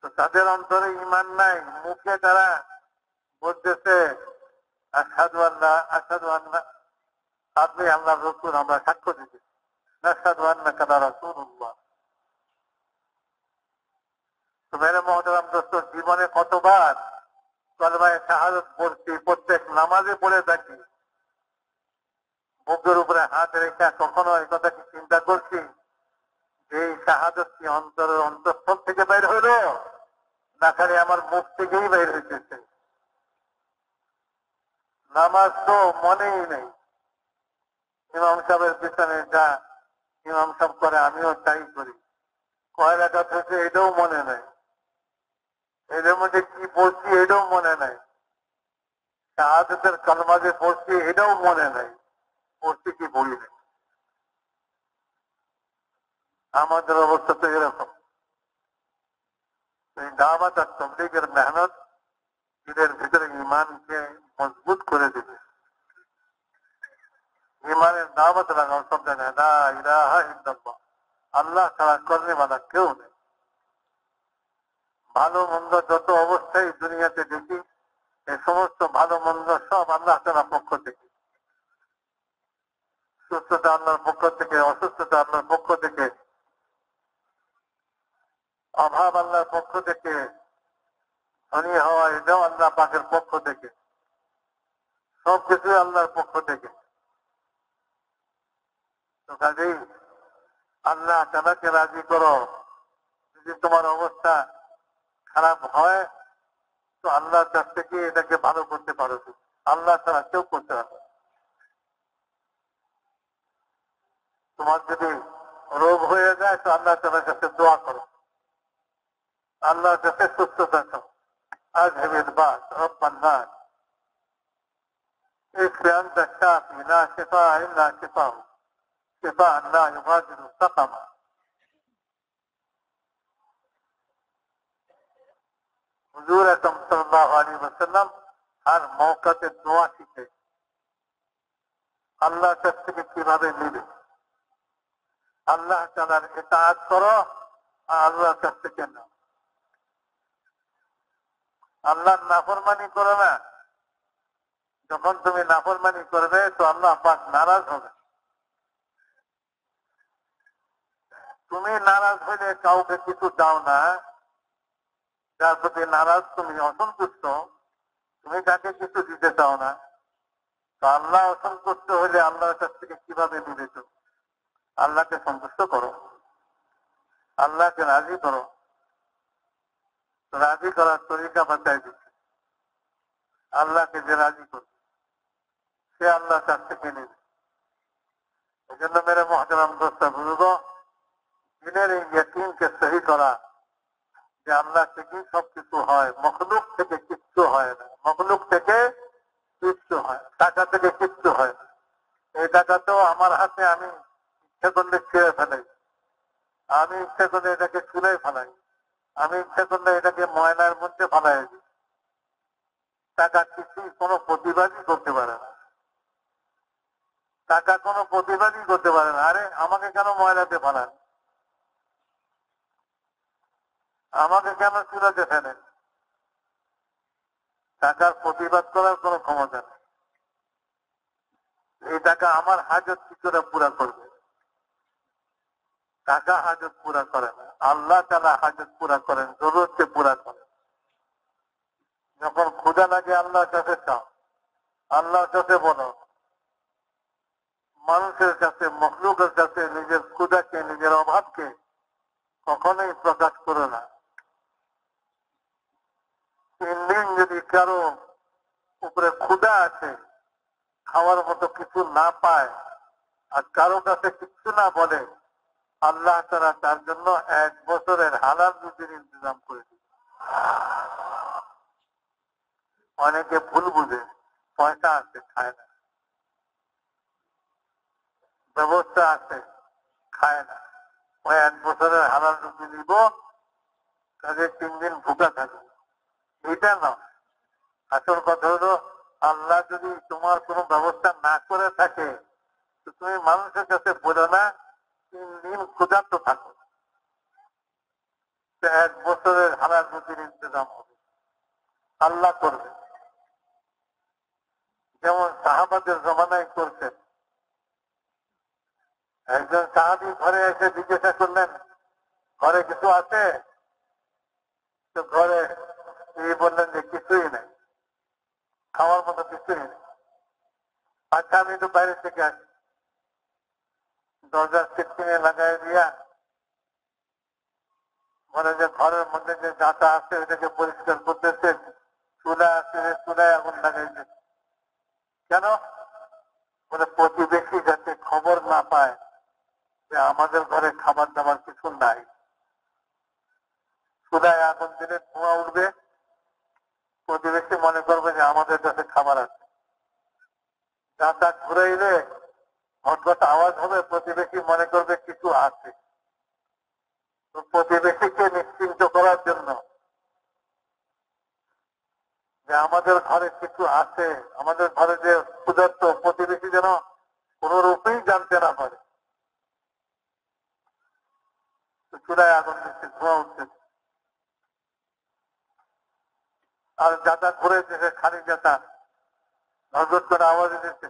তো তাদের অন্তরে ঈমান নাই, মুখে তারা বলতেছে আশহাদু আন্না আপনি আল্লাহর রাসূল, আমরা সাক্ষ্য দিচ্ছি নাশহাদু আন্নাকা রাসূলুল্লাহ। তো মেরে মুহতারাম দোস্ত, জীবনে কতবার কালেমায়ে শাহাদাত পড়ছি, প্রত্যেক নামাজে পড়ে থাকি। বুকের উপরে হাত রেখে কখনো এই কথা কি চিন্তা করছি যে এই শাহাদাত কি অন্তরের অন্তঃস্থল থেকে বের হইল, না খালি আমার মুখ থেকেই বের হইতেছে? নামাজ তো মনেই নেই। ইমাম সাহেবের পিছনে যা ইমাম সাহেব করে আমিও তাই করি। কয় রাকাত হয়েছে এটাও মনে নাই, এদের মধ্যে কি পড়ছি এটাও মনে নাই, শাহাদাতের কালেমা যে পড়ছি এটাও মনে নাই, পড়ছি কি বলি নাই। আমাদের অবস্থা তো এরকম। এই দাওয়াত আর তাবলীগের মেহনত এদের ভিতরে ইমানকে মজবুত করে দিবে। ইমানের দাওয়াত লাগাও সব জায়গায়, লা ইলাহা ইল্লাল্লাহ, আল্লাহ ছাড়া করনে वाला কেউ নেই। ভালো মন্দ যত অবস্থায় দুনিয়াতে দেখি, এই সমস্ত ভালো মন্দ সব আল্লাহ তাআলার পক্ষ থেকে। সুস্থতা আল্লাহর পক্ষ থেকে, অসুস্থতা আল্লাহর পক্ষ থেকে, অভাব আল্লাহর পক্ষ থেকে, ধনী হওয়া এটাও আল্লাহ পাকের পক্ষ থেকে, সবকিছু আল্লাহর পক্ষ থেকে। তো কাজেই আল্লাহ তাআলাকে রাজি করো। যদি তোমার অবস্থা খারাপ হয় তো আল্লাহর কাছ থেকে এটাকে ভালো করতে পারো, আল্লাহ ছাড়া কেউ করতে পারবে। তোমার যদি রোগ হয়ে যায় তো আল্লাহ তাআলার কাছে দোয়া করো, আল্লাহর কাছে সুস্থতা চাও। আযহিবিল বাস রব্বান নাস ইশফি আনতা শাফি লা শিফা ইল্লা শিফাউ শিফাআন লা ইউগাদিরু সাকামা। হুজুর আকরাম সাল্লাল্লাহু আলাইহি ওয়াসাল্লাম হর মৌকাতে দোয়া শিখে আল্লাহর কাছ থেকে কিভাবে নিবে। আল্লাহ তাআলার ইতাআত করো আর আল্লাহর কাছ থেকে নাও। আল্লাহর নাফরমানি করো না। যখন তুমি নাফরমানি করবে তো আল্লাহ পাক নারাজ হবে। তুমি নারাজ হইলে কাউকে কিছু দাও না, যার প্রতি নারাজ তুমি অসন্তুষ্ট, তুমি তাকে কিছু দিতে চাও না, তো আল্লাহ অসন্তুষ্ট হইলে আল্লাহর কাছ থেকে কিভাবে নিবে? তো আল্লাহকে সন্তুষ্ট করো, আল্লাহকে রাজি করো। রাজি করার তরিকা বাতাই দিচ্ছে। আল্লাহকে যে রাজি করবে সে আল্লাহর কাছ থেকে নেবে। এই জন্য মেরে মুহতারাম দোস্ত বুজুর্গ, দিনের এই ইয়াকিনকে সহি করা যে আল্লাহ থেকেই সবকিছু হয়, মখলুক থেকে কিচ্ছু হয় না। মখলুক থেকে কিচ্ছু হয়, টাকা থেকে কিচ্ছু হয় না। এই টাকা তো আমার হাতে, আমি ইচ্ছা করলে ছেড়ে ফেলাই, আমি ইচ্ছা করলে এটাকে চুলাই ফেলাই, আমি ইচ্ছা করলে এটাকে ময়লার মধ্যে ফেলাই দিই। টাকা কিছুই কোনো প্রতিবাদই করতে পারে না। টাকা কোনো প্রতিবাদই করতে পারে না। আরে আমাকে কেন ময়লাতে ফেলান, আমাকে কেন চুলাতে ফেলেন? টাকার প্রতিবাদ করার কোনো ক্ষমতা নেই। এই টাকা আমার হাজত কি করে পুরা করবে? টাকা হাজত পুরা করে না, আল্লাহ তাআলা হাজত পুরা করেন, জরুরতকে পুরা করেন। যখন ক্ষুধা লাগে আল্লাহর কাছে চাও, আল্লাহর কাছে বলো। মানুষের কাছে, মখলুকের কাছে নিজের ক্ষুধাকে, নিজের অভাবকে কখনোই প্রকাশ করো না। 3 দিন যদি কারো উপরে ক্ষুধা আছে, খাওয়ার মতো কিছু না পায়, আর কারো কাছে কিছু না বলে, আল্লাহ তাআলা তার জন্য 1 বছরের হালাল রুজির ইন্তজাম করে দিবে। অনেকে ভুল বুঝে, পয়সা আছে খায় না, ব্যবস্থা আছে খায় না। ওই 1 বছরের হালাল রুজি দিব, কাজে 3 দিন ভুকা থাকবে, এটা না। আসল কথা হলো, আল্লাহ যদি তোমার কোনো ব্যবস্থা না করে থাকে তো তুমি মানুষের কাছে বলো না 3 দিন ক্ষুধার্ত থাকো, 1 বছরের হালাল রুজির ইন্তজাম হবে, আল্লাহ করবে। যেমন সাহাবাদের জমানায় করছেন। একজন সাহাবী ঘরে এসে জিজ্ঞাসা করলেন, ঘরে কিছু আছে? তো ঘরে তিনি বললেন যে কিছুই নেই, খাওয়ার মতো কিছুই নেই। আচ্ছা, আমি তো বাইরে থেকে আসি। দরজার সিটকিনে লাগাই দিয়া বলে যে ঘরের মধ্যে যে যাতা আছে ওটাকে পরিষ্কার করতেছে, চুলা আছে চুলায় আগুন লাগাইছে। কেন? বলে প্রতিবেশী যাতে খবর না পায় যে আমাদের ঘরে খাবার দাবার কিছু নাই। চুলায় আগুন দিলে ধোঁয়া উঠবে, প্রতিবেশী মনে করবে যে আমাদের কাছে খাবার আছে। যাতা ঘুরাইলে ঘটঘট আওয়াজ হবে, প্রতিবেশী মনে করবে কিছু আছে। তো প্রতিবেশীকে নিশ্চিন্ত করার জন্য যে আমাদের ঘরে কিছু আছে, আমাদের ঘরে যে ক্ষুধার্ত, প্রতিবেশী যেন কোন রূপেই জানতে না পারে, চুলায় আগুন দিচ্ছে, ধোঁয়া উঠছে। আর যাতা ঘুরে দিচ্ছে, খালি যাতা ঘটঘট করে আওয়াজ দিচ্ছে,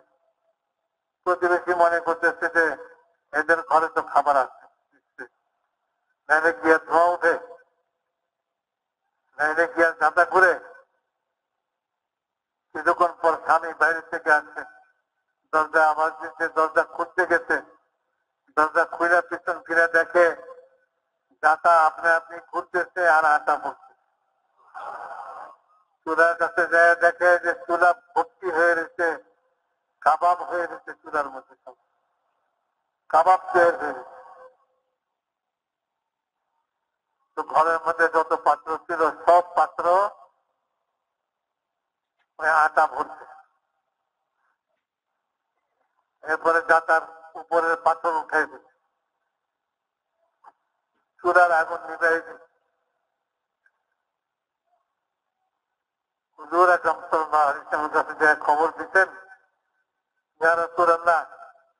প্রতিবেশী মনে করতেছে যে এদের ঘরে তো খাবার আছে। নাইলে গিয়ে ধোঁয়া উঠে, নাইলে গিয়ে যাতা ঘুরে। কিছুক্ষণ পর স্বামী বাইরে থেকে আসছে, দরজা আওয়াজ দিচ্ছে, দরজা খুলতে গেছে, দরজা খুলে পিছন ফিরে দেখে যাতা আপনি আপনি ঘুরতেছে আর আটা পড়ছে। চুলার কাছে যায় দেখে যে চুলা ভর্তি হয়ে রয়েছে, কাবাব হয়ে রয়েছে চুলার মধ্যে, সব কাবাব তৈরি হয়ে রয়েছে। তো ঘরের মধ্যে যত পাত্র ছিল সব পাত্র আটা ভরছে। এরপরে যাতার উপরের পাথর উঠাই দিচ্ছে, চুলার আগুন নিভাই দিচ্ছে। হুজুর আকরাম সাল্লাল্লাহু আলাইহি ওয়াসাল্লামের কাছে যে খবর দিতেন, ইয়া রাসূলুল্লাহ,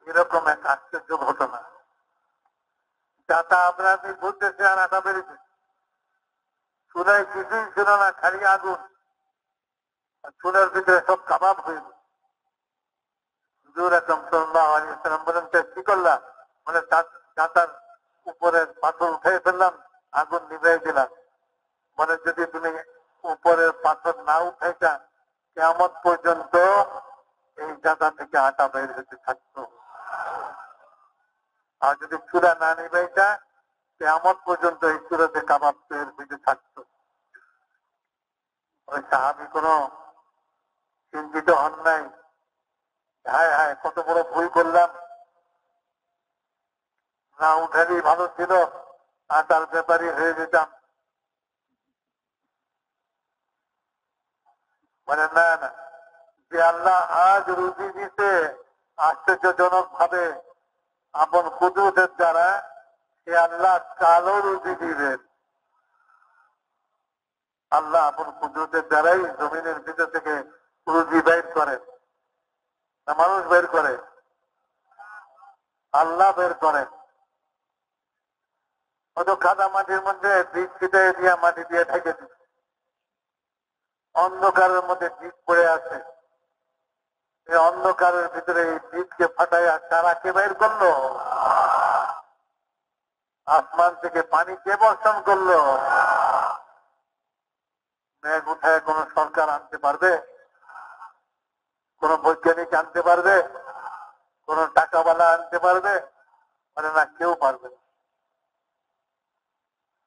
এরকম এক আশ্চর্য ঘটনা, যাতা আমরা আপনি ঘুরতেছে আর আটা বেরিয়েছে, চুলায় কিছুই ছিল না, খালি আগুন, আর চুলার ভিতরে সব কাবাব হয়ে গেছে। হুজুর আকরাম সাল্লাল্লাহু আলাইহি ওয়াসাল্লাম বলেন, কি করলা? মানে যাতার উপরের পাথর উঠে ফেললাম, আগুন নিভাই দিলাম। মানে যদি তুমি উপরের পাথর না উঠাইতা, কিয়ামত পর্যন্ত এই জায়গা থেকে আটা বের হতে থাকতো। আর যদি চূড়া না নিবাইতা, কিয়ামত পর্যন্ত এই চূড়াতে কাবাব বের হতে থাকতো। ওই সাহাবী কোনো চিন্তিত হন নাই, হায় হায় কত বড় ভুল করলাম, না উঠালেই ভালো ছিল, আটার ব্যাপারই হয়ে যেতাম। মানে না না, যে আল্লাহ আজ রুজি দিতে আশ্চর্যজনক ভাবে আপন কুদরতের দ্বারা, সে আল্লাহ কালো রুজি দিবেন। আল্লাহ আপন কুদরতের দ্বারাই জমিনের ভিতর থেকে রুজি বের করেন, না মানুষ বের করে? আল্লাহ বের করেন। হয়তো কাদা মাটির মধ্যে বীজ ছিটাই দিয়া মাটি দিয়ে ঢেকে দিচ্ছে, অন্ধকারের মধ্যে বীজ পড়ে আছে, এই অন্ধকারের ভিতরে এই বীজকে ফাটাইয়া চারা কে বের করলো? আসমান থেকে পানি কে বর্ষণ করলো? মেঘ উঠায় কোন সরকার আনতে পারবে? কোন বৈজ্ঞানিক আনতে পারবে? কোন টাকাওয়ালা আনতে পারবে? মানে না, কেউ পারবে না।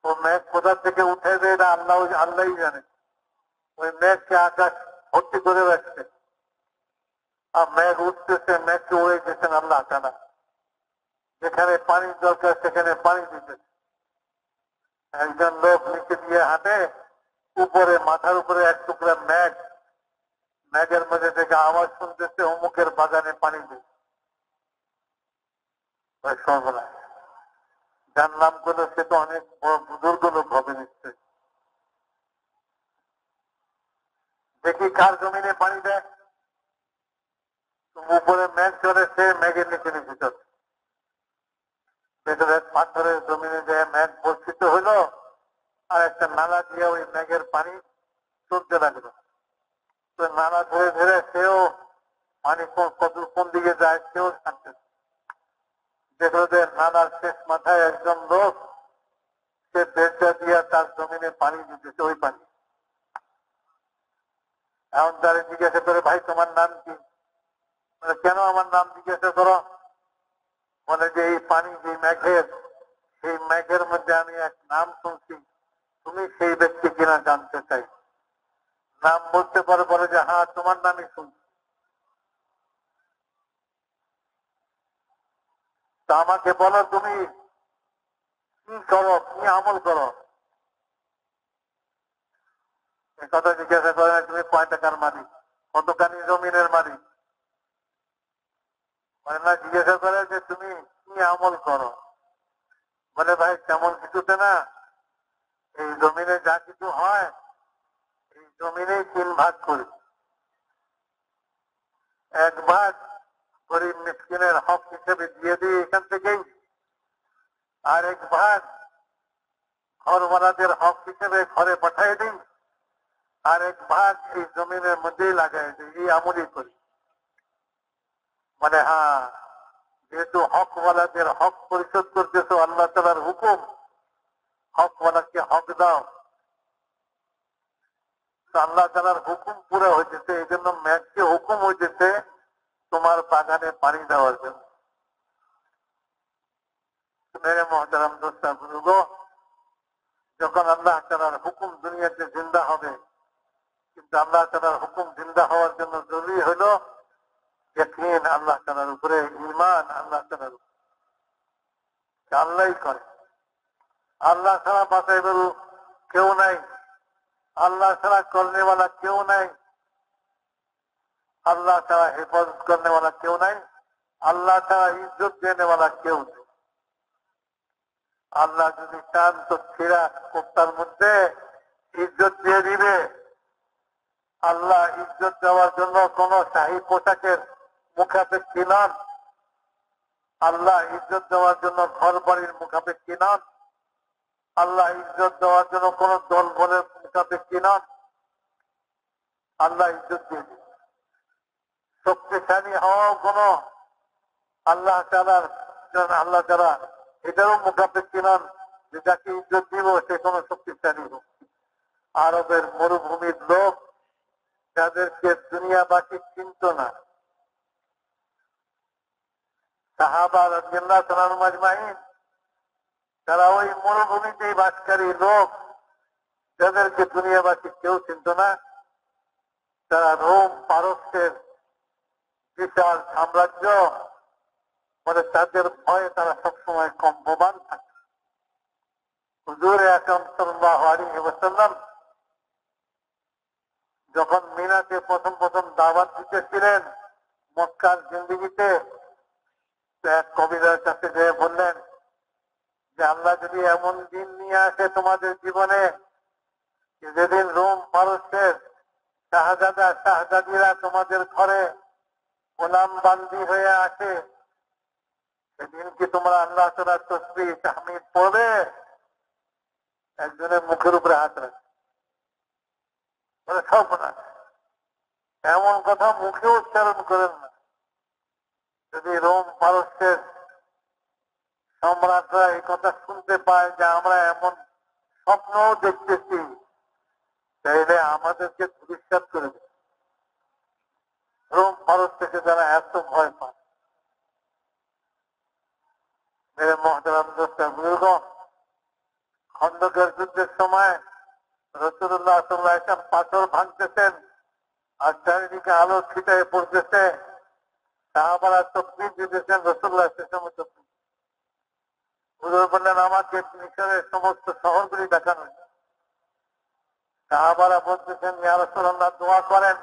ও মেঘ কোথা থেকে উঠে দেয় এটা আল্লাহই জানে। ওই মেঘকে আকাশ ভর্তি করে রাখছে, আর মেঘ উঠতেছে, মেঘকে উড়ে গেছেন আল্লাহ টানা। যেখানে পানির দরকার সেখানে পানি দিতেছে। একজন লোক নিচে দিয়ে হাঁটে, উপরে মাথার উপরে এক টুকরা মেঘ, মেঘের মধ্যে থেকে আওয়াজ শুনতেছে অমুকের বাগানে পানি দিচ্ছে। যার নাম করলো সে তো অনেক বড় বুজুর্গ লোক হবে নিশ্চয়। দেখি কার জমিনে পানি দেয়, উপরে মেঘ চলে, সে মেঘের নিচে নিচে চলে। ভেতরে পাথরের জমিনে যে মেঘ বর্ষিত হইলো, আর একটা নালা দিয়ে ওই মেঘের পানি চলতে লাগলো। তো নালা ধরে ধরে সেও কেউ থাকতেন। যেগুলোদের নানার শেষ মাথায় একজন লোক, সে বেচা দিয়া তার জমিনে পানি দিতেছে, ওই পানি। এখন তারা জিজ্ঞাসা করে, ভাই তোমার নাম কি? কেন আমার নাম জিজ্ঞাসা করো? বলে যে এই পানি যে মেঘের, সেই মেঘের মধ্যে আমি এক নাম শুনছি, তুমি সেই ব্যক্তি কিনা জানতে চাই। নাম বলতে পারে, বলে যে হ্যাঁ তোমার নামই শুনছি। তা আমাকে বলো তুমি কি করো, কি আমল করো? কথা জিজ্ঞাসা করে, তুমি কয় টাকার মালিক, কতখানি জমিনের মালিক? মানে না, জিজ্ঞাসা করে যে তুমি কি আমল করো? বলে ভাই তেমন কিছুতে না, এই জমিনে যা কিছু হয় এই জমিনেই 3 ভাগ করি। এক ভাগ গরিব মিসকিনের হক হিসেবে দিয়ে দিই এখান থেকেই, আর এক ভাগ ঘরওয়ালাদের হক হিসেবে ঘরে পাঠিয়ে দিই, আর এক ভাগ এই জমিনের মধ্যেই লাগাই দিই। এই আমলই করি। মানে হ্যাঁ, যেহেতু হকওয়ালাদের হক পরিশোধ করতেছো, আল্লাহ তাআলার হুকুম, হকওয়ালাকে হক দাও। আল্লাহ তাআলার হুকুম পুরো হইতেছে, এই জন্য মেঘকে হুকুম হইতেছে তোমার বাগানে পানি দেওয়ার জন্য। মেরে মহতারাম দোস্ত বুজুর্গ, যখন আল্লাহ তাআলার হুকুম দুনিয়াতে জিন্দা হবে, কিন্তু আল্লাহ তাআলার হুকুম জিন্দা হওয়ার জন্য জরুরি হলো ইয়াকিন আল্লাহ তাআলার উপরে, ঈমান আল্লাহ তাআলার উপরে। আল্লাহই করে, আল্লাহ ছাড়া বাঁচাইবার কেউ নাই, আল্লাহ ছাড়া করনেওয়ালা কেউ নাই, আল্লাহ ছাড়া হেফাজত করনেওয়ালা কেউ নাই, আল্লাহ ছাড়া ইজ্জত দেনেওয়ালা কেউ নেই। আল্লাহ যদি চান তো ছেঁড়া কোপ্তার মধ্যে ইজ্জত দিয়ে দিবে। আল্লাহ ইজ্জত দেওয়ার জন্য কোন শাহী পোশাকের মুখাপেক্ষী নন। আল্লাহ ইজ্জত দেওয়ার জন্য ঘর বাড়ির মুখাপেক্ষী নন। আল্লাহ ইজ্জত দেওয়ার জন্য কোন দল বলের মুখাপেক্ষী নন। আল্লাহ ইজ্জত দিয়ে দিবে। শক্তিশালী হওয়াও কোন আল্লাহ তাআলা এটারও মুখাপেক্ষী নন যে যাকে ইজ্জত দিব সে কোন শক্তিশালী হোক। আরবের মরুভূমির লোক, যাদেরকে দুনিয়াবাসী চিনত না, সাহাবা রাদিয়াল্লাহু তাআলা আনহুম আজমাইন, তারা ওই মরুভূমিতেই বাসকারী লোক, যাদেরকে দুনিয়াবাসী কেউ চিনত না। তারা রোম পারস্যের বিশাল সাম্রাজ্য, মানে তাদের ভয়ে তারা সবসময় কম্পমান থাকে। হুজুর আকরাম সাল্লাল্লাহু আলাইহি ওয়াসাল্লাম যখন মিনাতে প্রথম প্রথম দাওয়াত দিতেছিলেন মক্কার জিন্দেগিতে, এক কবিরার কাছে যেয়ে বললেন যে আল্লাহ যদি এমন দিন নিয়ে আসে তোমাদের জীবনে, যেদিন রোম পারস্যের শাহজাদা শাহজাদিরা তোমাদের ঘরে গোলাম বান্দি হয়ে আসে, সেদিন কি তোমরা আল্লাহ তাআলার তাসবিহ তাহমিদ পড়বে? একজনের মুখের উপরে হাত রাখে, সব না, এমন কথা মুখে উচ্চারণ করেন না। যদি রোম পারস্যের সম্রাটরা এই কথা শুনতে পায় যে আমরা এমন স্বপ্নও দেখতেছি, তাইলে আমাদেরকে ধূলিসাৎ করে দেবে। রোম ভারত থেকে যারা এত ভয় পায়। মেরে মহতারাম দোস্ত বুজুর্গ, খন্দকের যুদ্ধের সময় রাসূলুল্লাহ সাল্লাল্লাহু আলাইহি ওয়াসাল্লাম পাথর ভাঙতেছেন আর চারিদিকে আলো ছিটায় পড়তেছে। সাহাবারা তাকবীর দিতেছেন, রাসূলুল্লাহ সাল্লাল্লাহু আলাইহি ওয়াসাল্লাম হুজুর বললেন আমাকে মিশরের সমস্ত শহরগুলি দেখানো। সাহাবারা বলতেছেন ইয়া রাসূলুল্লাহ দোয়া করেন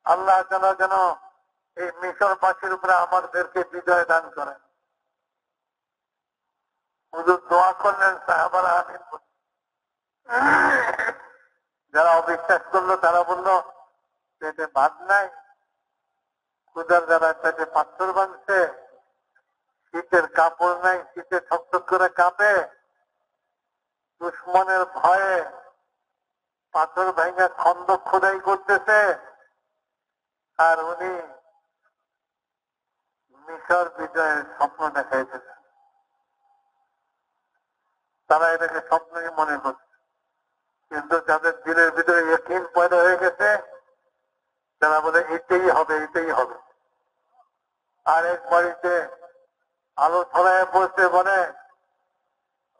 আল্লাহ তাআলা যেন এই মিশরবাসীর উপরে আমাদেরকে বিজয় দান করেন। হুজুর দোয়া করলেন, সাহাবারা আমিন। যারা অবিশ্বাস করলো তারা বলল পেটে ভাত নাই, ক্ষুধার যারা পেটে পাথর বাঁধছে, শীতের কাপড় নাই, শীতে ঠকঠক করে কাঁপে, দুশ্মনের ভয়ে পাথর ভেঙে খন্দক খোদাই করতেছে, আর উনি মিশর বিজয়ের স্বপ্ন দেখাইতেছে। তারা এটাকে স্বপ্নই মনে করছে, কিন্তু যাদের দিলের ভিতরে ইয়কিন পয়দা হয়ে গেছে তারা বলে এটাই হবে, এটাই হবে। আর এক বাড়িতে আলো ছড়ায় পড়ছে, বলে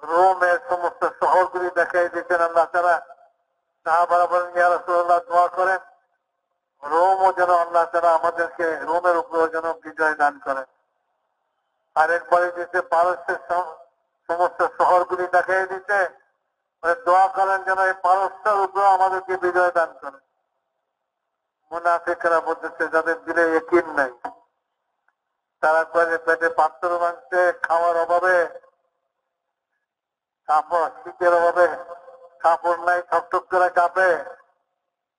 রোমের সমস্ত শহরগুলি দেখাই দিচ্ছেন আল্লাহ তারা। সাহাবারা বলেন ইয়া রাসূলুল্লাহ, দোয়া করেন রোমও যেন আল্লাহ তারা আমাদেরকে, রোমের উপরে যেন বিজয় দান করেন। আরেক বাড়িতে পারস্যের সমস্ত শহরগুলি দেখাই দিচ্ছে, দোয়া করেন যেন এই পারস্যের উপরে আমাদেরকে বিজয় দান করেন। মুনাফিকরা বলতেছে যাদের দিলে ইয়কিন নাই, তারা কয়ে পেটে পাথর ভাঙছে, খাওয়ার অভাবে, কাপড় শীতের অভাবে কাপড় নাই, ঠকঠক করে কাঁপে,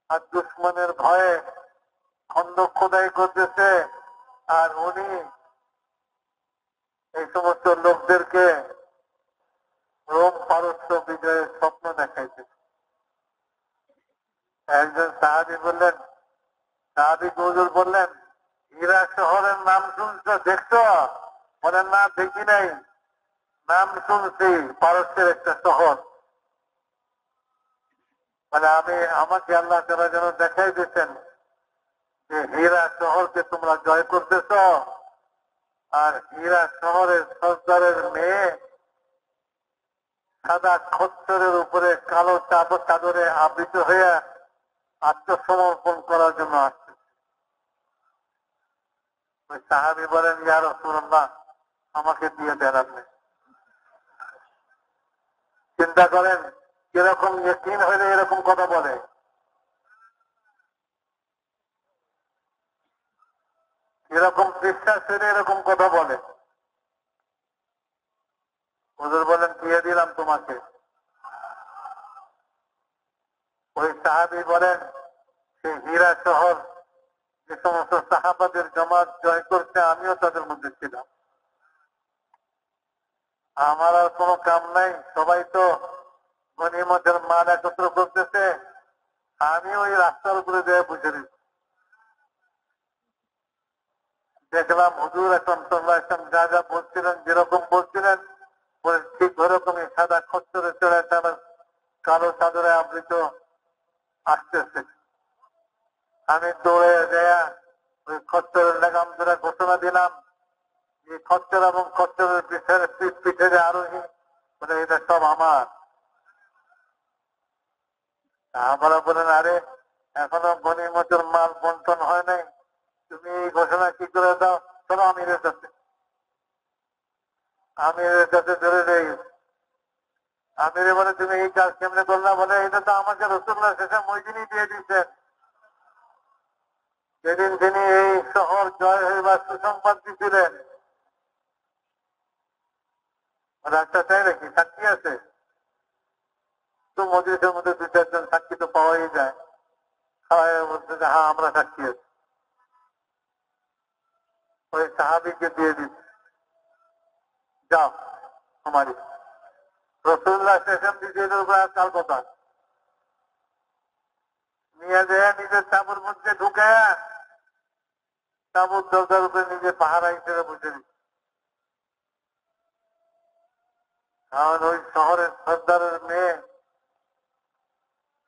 আর দুশ্মনের ভয়ে খন্ড খোদাই করতেছে। আর উনি এই সমস্ত লোকদেরকে রোম পারস্য বিজয়ের স্বপ্ন দেখাইছে। একজন সাহাবী বললেন, সাহাবী হুজুর বললেন, হীরা শহরের নাম শুনছো, দেখছো? বলেন না, দেখি নাই, নাম শুনছি, পারস্যের একটা শহর। মানে আমাকে আল্লাহ তাআলা যেন দেখাই দিচ্ছেন যে হীরা শহরকে তোমরা জয় করতেছ, আর হীরা শহরের সর্দারের মেয়ে সাদা খচ্চরের উপরে কালো চাদরে আবৃত হয়ে আত্মসমর্পণ করার জন্য আসছে। ওই সাহাবী বলেন ইয়া রাসূলুল্লাহ, আমাকে দিয়ে দেন আপনি। চিন্তা করেন কিরকম ইয়কিন হইলে এরকম কথা বলে। এরকম বিশ্বাস হইলে এরকম কথা বলে। হুজুর বলেন দিয়ে দিলাম তোমাকে। ওই সাহাবী বলেন সেই হীরা শহর যে সমস্ত সাহাবাদের জামাত জয় করছে, আমিও তাদের মধ্যে ছিলাম। আমার আর কোনো কাম নাই, সবাই তো গনিমতের মাল একত্র করতেছে, আমি ওই রাস্তার উপরে যেয়ে বুঝে দিচ্ছি। দেখলাম হুজুর আকরাম সাল্লাল্লাহু আলাইহি ওয়াসাল্লাম যা যা বলছিলেন, যেরকম বলছিলেন ঠিক ওরকমই সাদা খচ্চরে চড়ে তারা কালো চাদরে আবৃত আসতেছে। আমি দৌড়ে যাইয়া ওই খচ্চরের লাগাম ধরে ঘোষণা দিলাম যে খচ্চর এবং খচ্চরের পিঠে যে আরোহী, বলে এটা সব আমার। আমরা বলেন আরে এখনো গনিমতের মাল বন্টন হয় নাই, তুমি এই ঘোষণা কি করে দাও? চলো আমিরের কাছে। আমিরের কাছে ধরে নেই। আমিরে বলে তুমি এই কাজ কেমনে করলা? বলে এটা তো আমাকে রাসূলুল্লাহ শেষে মইদিনই দিয়ে দিচ্ছেন, যেদিন তিনি এই শহর জয় হইবার সুসংবাদ দিয়েছিলেন। রাস্তা চাই নাকি? সাক্ষী আছে তো, মজলিসের মধ্যে দু চারজন সাক্ষী তো পাওয়াই যায়। সবাই বলছে যে হ্যাঁ আমরা সাক্ষী আছি। ওই সাহাবীকে দিয়ে দিচ্ছে, যাও আমারই। রাসূলুল্লাহ স্টেশন দিচ্ছে কাল কথা নিয়ে যায়, নিজের তাঁবুর মধ্যে ঢুকে তাঁবুর দরজার উপরে নিজে পাহারা হিসেবে বসে দিচ্ছে। কারণ ওই শহরের সর্দারের মেয়ে,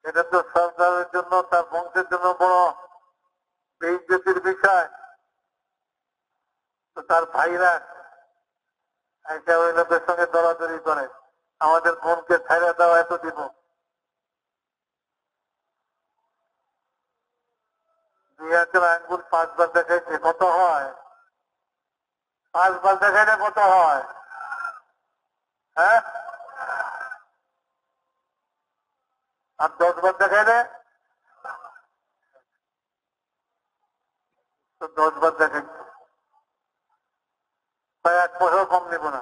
এটা তো সর্দারের জন্য, তার বংশের জন্য বড় বেইজ্জতির বিষয়। তো তার ভাইরা এসে ওই লোকের সঙ্গে দরাদরি করে, আমাদের বোনকে ছাইড়া দাও, এত দিব। 2 আঙ্গুল 5 বার দেখাইছে, কত হয়? 5 বার দেখাইলে কত হয়? হ্যাঁ, আর 10 বার দেখাইলে তো 10 বার দেখাইছে, তাই 1 পয়সাও কম নিব না।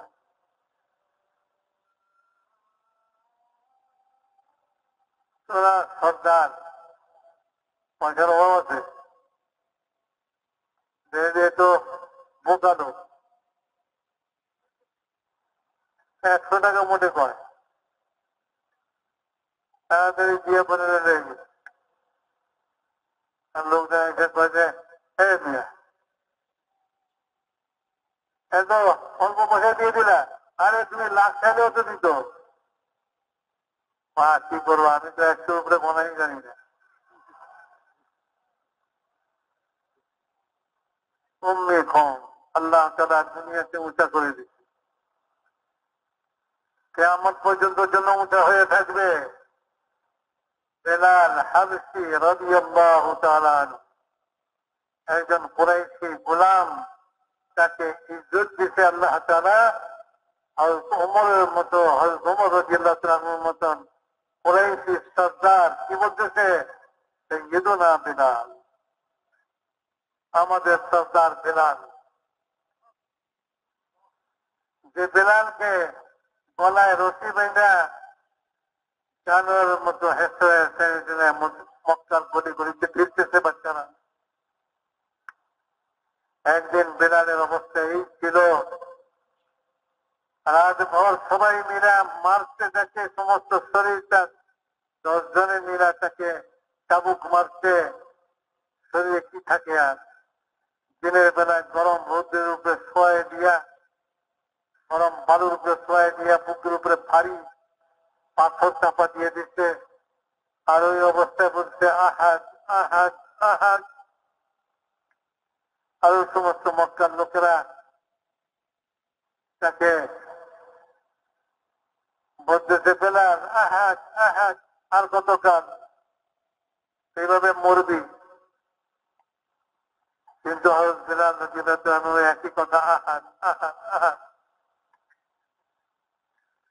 তোরা সর্দার, পয়সার অভাব আছে, যেহেতু বোকালো 100 টাকা মোটে কয়, তাড়াতাড়ি দিয়ে পরে রেখে। আর লোকজন এসে কয় যে হ্যাঁ মিয়া, এত অল্প পয়সা দিয়ে দিলা, আরে তুমি লাখ চাইলেও তো দিত। কি করবো, আমি তো 100 উপরে মনেই জানি না। উম্মে কম আল্লাহ তাআলা দুনিয়াতে উঁচা করে দিচ্ছে, কিয়ামত পর্যন্ত জন্য উঁচা হয়ে থাকবে। বেলাল হাবশী রাদিয়াল্লাহু তাআলা আনহু, একজন কুরাইশি গোলাম, তাকে ইজ্জত দিতে আল্লাহ তাআলা। হযরত ওমরের মতো, হযরত ওমর রাদিয়াল্লাহু তাআলার মতন কুরাইশি সরদার কি বলতেছে, সাইয়্যিদুনা বেলাল, আমাদের সরদার বেলাল। যে বেলালকে গলায় রশি বেঁধা জানোয়ারের মতো হেসে মক্কার গলি গলিতে ফিরতেছে বাচ্চারা। একদিন বেলালের অবস্থা এই ছিল, রাতভর সবাই মিলা মারতে থাকে, সমস্ত শরীরটা 10 জনে মিলা তাকে চাবুক মারছে, শরীরে কি থাকে আর। দিনের বেলায় গরম রোদের উপরে শোয়ে দিয়া, গরম বালুর উপরে শোয়ে দিয়া বুকের উপরে ভারী পাথর চাপা দিয়ে দিচ্ছে, আর ওই অবস্থায় বলছে আহাদ আহাদ আহাদ। আর ওই সমস্ত মক্কার লোকেরা তাকে বলতেছে, বেলাল আহাদ আহাদ, আর কতকাল এইভাবে মরবি। কিন্তু হযরত বেলাল রাদিয়াল্লাহু আনহু একই কথা, আহাদ আহাদ আহাদ।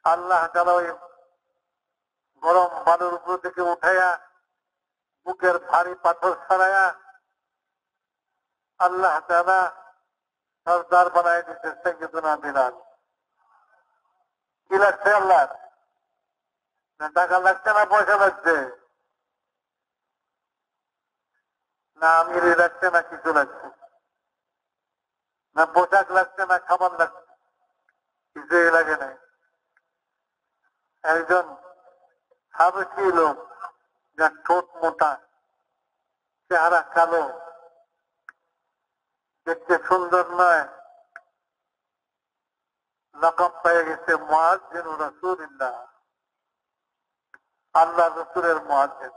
আল্লাহ তাআলা ওই গরম বালুর উপর থেকে উঠাইয়া বুকের ভারী পাথর সরাইয়া আল্লাহ তাআলা সরদার বানায় দিতে সাইয়্যিদুনা বেলাল। কি লাগছে আল্লাহ? না টাকা লাগছে, না পয়সা লাগছে, না আমিরি লাগছে, না কিছু লাগছে, না পোশাক লাগছে, না খাবার লাগছে, কিছুই লাগে নাই। একজন হাবশী লোক, যার ঠোঁট মোটা, চেহারা কালো, দেখতে সুন্দর নয়, লকব পেয়ে গেছে মুয়াজ্জিন রাসূলুল্লাহ, আল্লাহ রসুলের মুয়াজ্জিন।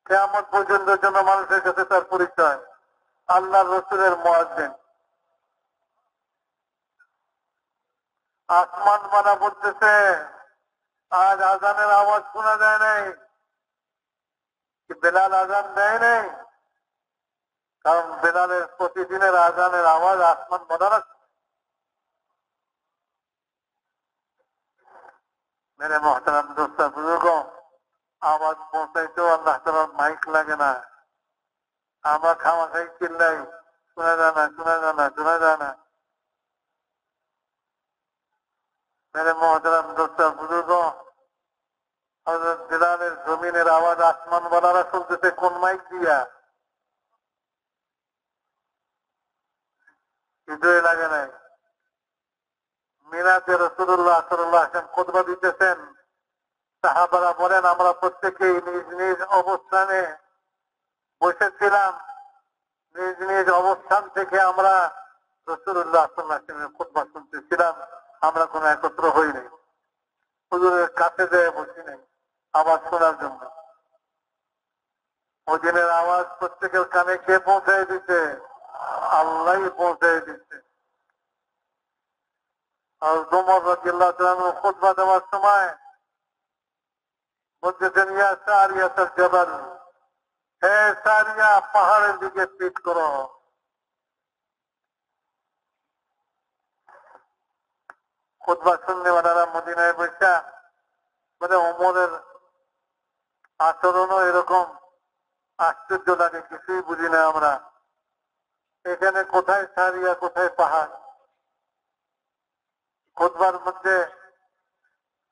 কিয়ামত পর্যন্ত যেন মানুষের কাছে তার পরিচয়, আল্লাহ রসুলের মুয়াজ্জিন। আসমান মানা বলতেছে, আজ আজানের আওয়াজ শোনা যায় নাই, বেলাল আজান দেয় নাই, কারণ বেলালের প্রতিদিনের আজানের আওয়াজ আসমান মনে রাখছে। মেরে মোহতারাম দোস্ত বুজুর্গ, আওয়াজ পৌঁছাইতেও আল্লাহ তাআলার মাইক লাগে না, আমরা খামাখাই চিল্লাই, শোনা যায় না, শোনা যায় না, শোনা যায় না। মেরে মোহতারাম দোস্ত বুজুর্গ, হযরত বেলালের জমিনের আওয়াজ আসমান ওয়ালারা শুনতেছে কোন মাইক দিয়া, কিছুই লাগে নাই। মিনাতে রাসূলুল্লাহ সাল্লাল্লাহু আলাইহি ওয়াসাল্লাম খুতবা দিতেছেন, সাহাবারা বলেন আমরা প্রত্যেকেই নিজ নিজ অবস্থানে বসেছিলাম, নিজ নিজ অবস্থান থেকে আমরা রাসূলুল্লাহ সাল্লাল্লাহু আলাইহি ওয়াসাল্লামের খুতবা শুনতেছিলাম, আমরা কোনো একত্র হইনি, হুজুরের কাছে যেয়ে বসি নাই আওয়াজ শোনার জন্য। ওই দিনের আওয়াজ প্রত্যেকের কানে কে পৌঁছায় দিতে? আল্লাহই পৌঁছায় দিচ্ছে। আর ওমর রাদিয়াল্লাহু তাআলা আনহু খুতবা দেওয়ার সময় বলতেছেন, ইয়া সারিয়াতুল জাবাল, হে সারিয়া, পাহাড়ের দিকে পিঠ করো। খুতবা শুননে ওনারা মদিনায় বসা বলে, ওমরের আচরণও এরকম আশ্চর্য লাগে, কিছুই বুঝি না আমরা, এখানে কোথায় সারিয়া কোথায় পাহাড়। খুতবার মধ্যে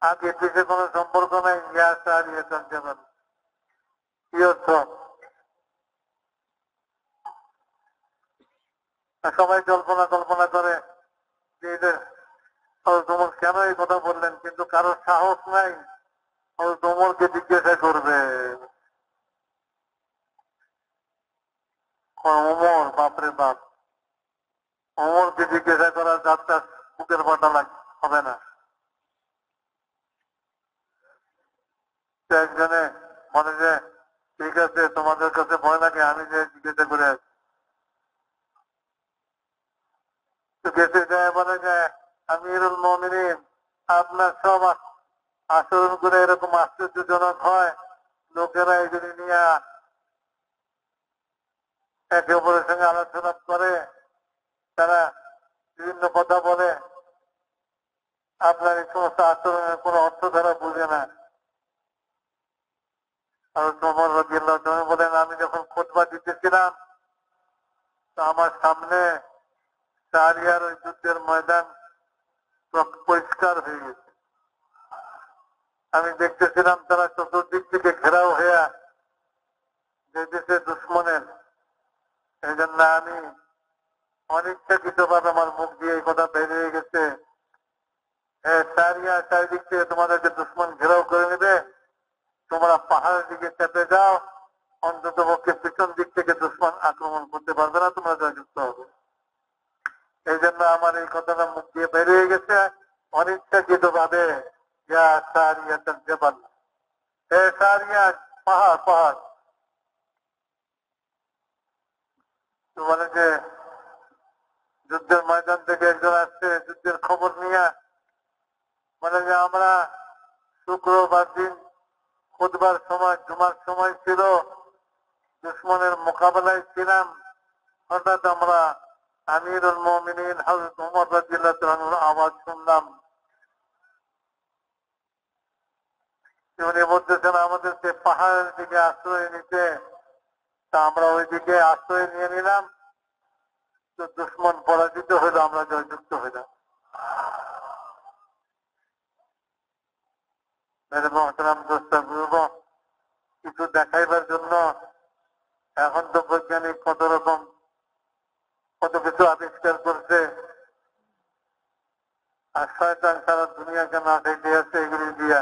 আগে পিছিয়ে কোনো সম্পর্ক নাই, ইয়া সারিয়াতুল জাবাল কি অর্থ? সবাই কল্পনা কল্পনা করে যে তোমার কেন এই কথা বললেন, কিন্তু কারোর সাহস নাই তোমরকে জিজ্ঞাসা করবে। ওমর বাপরে বাপ, অমরকে জিজ্ঞাসা করার যাত্রা বুকের পাটা হবে না। একজনে বলে যে ঠিক আছে, তোমাদের কাছে ভয় লাগে, আমি যে জিজ্ঞাসা করে আসি। গেছে যায় বলে যে আমিরুল মুমিনিন, আপনার সব আচরণ করে এরকম আশ্চর্যজনক হয়, লোকেরা এগুলি নিয়ে একে অপরের সঙ্গে আলোচনা করে, তারা বিভিন্ন কথা বলে, আপনার এই সমস্ত আচরণের কোন অর্থ তারা বুঝে না। আর ওমর রাদিয়াল্লাহু তাআলা বলেন, আমি যখন খুতবা দিতেছিলাম তো আমার সামনে সারিয়ার ওই যুদ্ধের ময়দান পরিষ্কার হয়ে গেছে। আমি দেখতেছিলাম তারা চতুর্দিক থেকে ঘেরাও হয়ে যেতেছে দুশ্মনের। এই জন্য আমি অনিচ্ছাকৃত ভাবে আমার মুখ দিয়ে এই কথা বেরিয়ে গেছে, সারিয়া চারিদিক থেকে তোমাদেরকে দুশ্মন ঘেরাও করে নেবে, তোমরা পাহাড়ের দিকে চেপে যাও, অন্তত পক্ষে পিছন দিক থেকে দুশ্মন আক্রমণ করতে পারবে না, তোমরা জয়যুক্ত হবে। এই জন্য আমার এই কথাটা মুখ দিয়ে বেরিয়ে গেছে অনিচ্ছাকৃত ভাবে। পাহাড় পাহাড় তো বলে যে যুদ্ধের ময়দান থেকে একজন আসছে যুদ্ধের খবর নিয়ে, বলে যে আমরা শুক্রবার দিন খুতবার সময়, জুমার সময় ছিল, দুশ্মনের মোকাবেলায় ছিলাম, হঠাৎ আমরা আমিরুল মুমিনিন হযরত ওমর রাদিয়াল্লাহু তাআলার আওয়াজ শুনলাম। উনি বলতেছেন আমাদেরকে পাহাড়ের দিকে আশ্রয় নিতে, তা আমরা ওই দিকে আশ্রয় নিয়ে নিলাম, তো দুশ্মন পরাজিত হইল, আমরা জয়যুক্ত হইলাম। মেরে মোহতারাম দোস্তা বুঝব, কিছু দেখাইবার জন্য এখন তো বৈজ্ঞানিক কত কিছু আবিষ্কার করছে, আর শয়তান সারা দুনিয়াকে না দেখে আছে এগুলি দিয়া।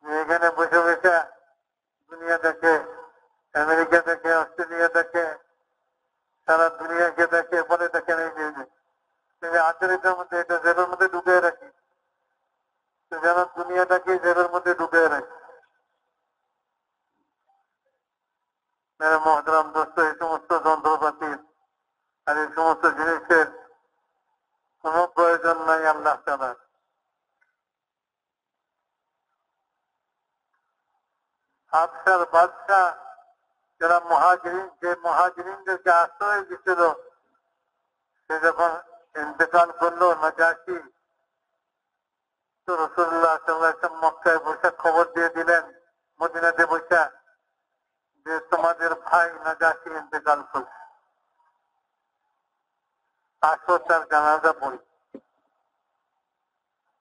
এখানে বসে বসে দুনিয়া দেখে, আমেরিকা দেখে, অস্ট্রেলিয়া দেখে, সারা দুনিয়াকে দেখে, বলে দেখেন এই যে আচরিতের মধ্যে এটা জেলের মধ্যে ঢুকে রাখি, যেন দুনিয়াটাকে জেলের মধ্যে ঢুকে রাখি। মেরে মহতরম দোস্ত, এই সমস্ত যন্ত্রপাতির আর এই সমস্ত জিনিসের কোন প্রয়োজন নাই আল্লাহ তাআলার। হাবশার বাদশাহ যারা যে মুহাজিরিনদেরকে আশ্রয় দিছিল, সে যখন ইন্তেকাল করলো নাজাশী, তো রাসূলুল্লাহ সাল্লাল্লাহু আলাইহি ওয়াসাল্লাম মক্কায় বসে খবর দিয়ে দিলেন, মদিনাতে বসে, যে তোমাদের ভাই নাজাশী ইন্তেকাল করছে, আসো তার জানাজা পড়ি।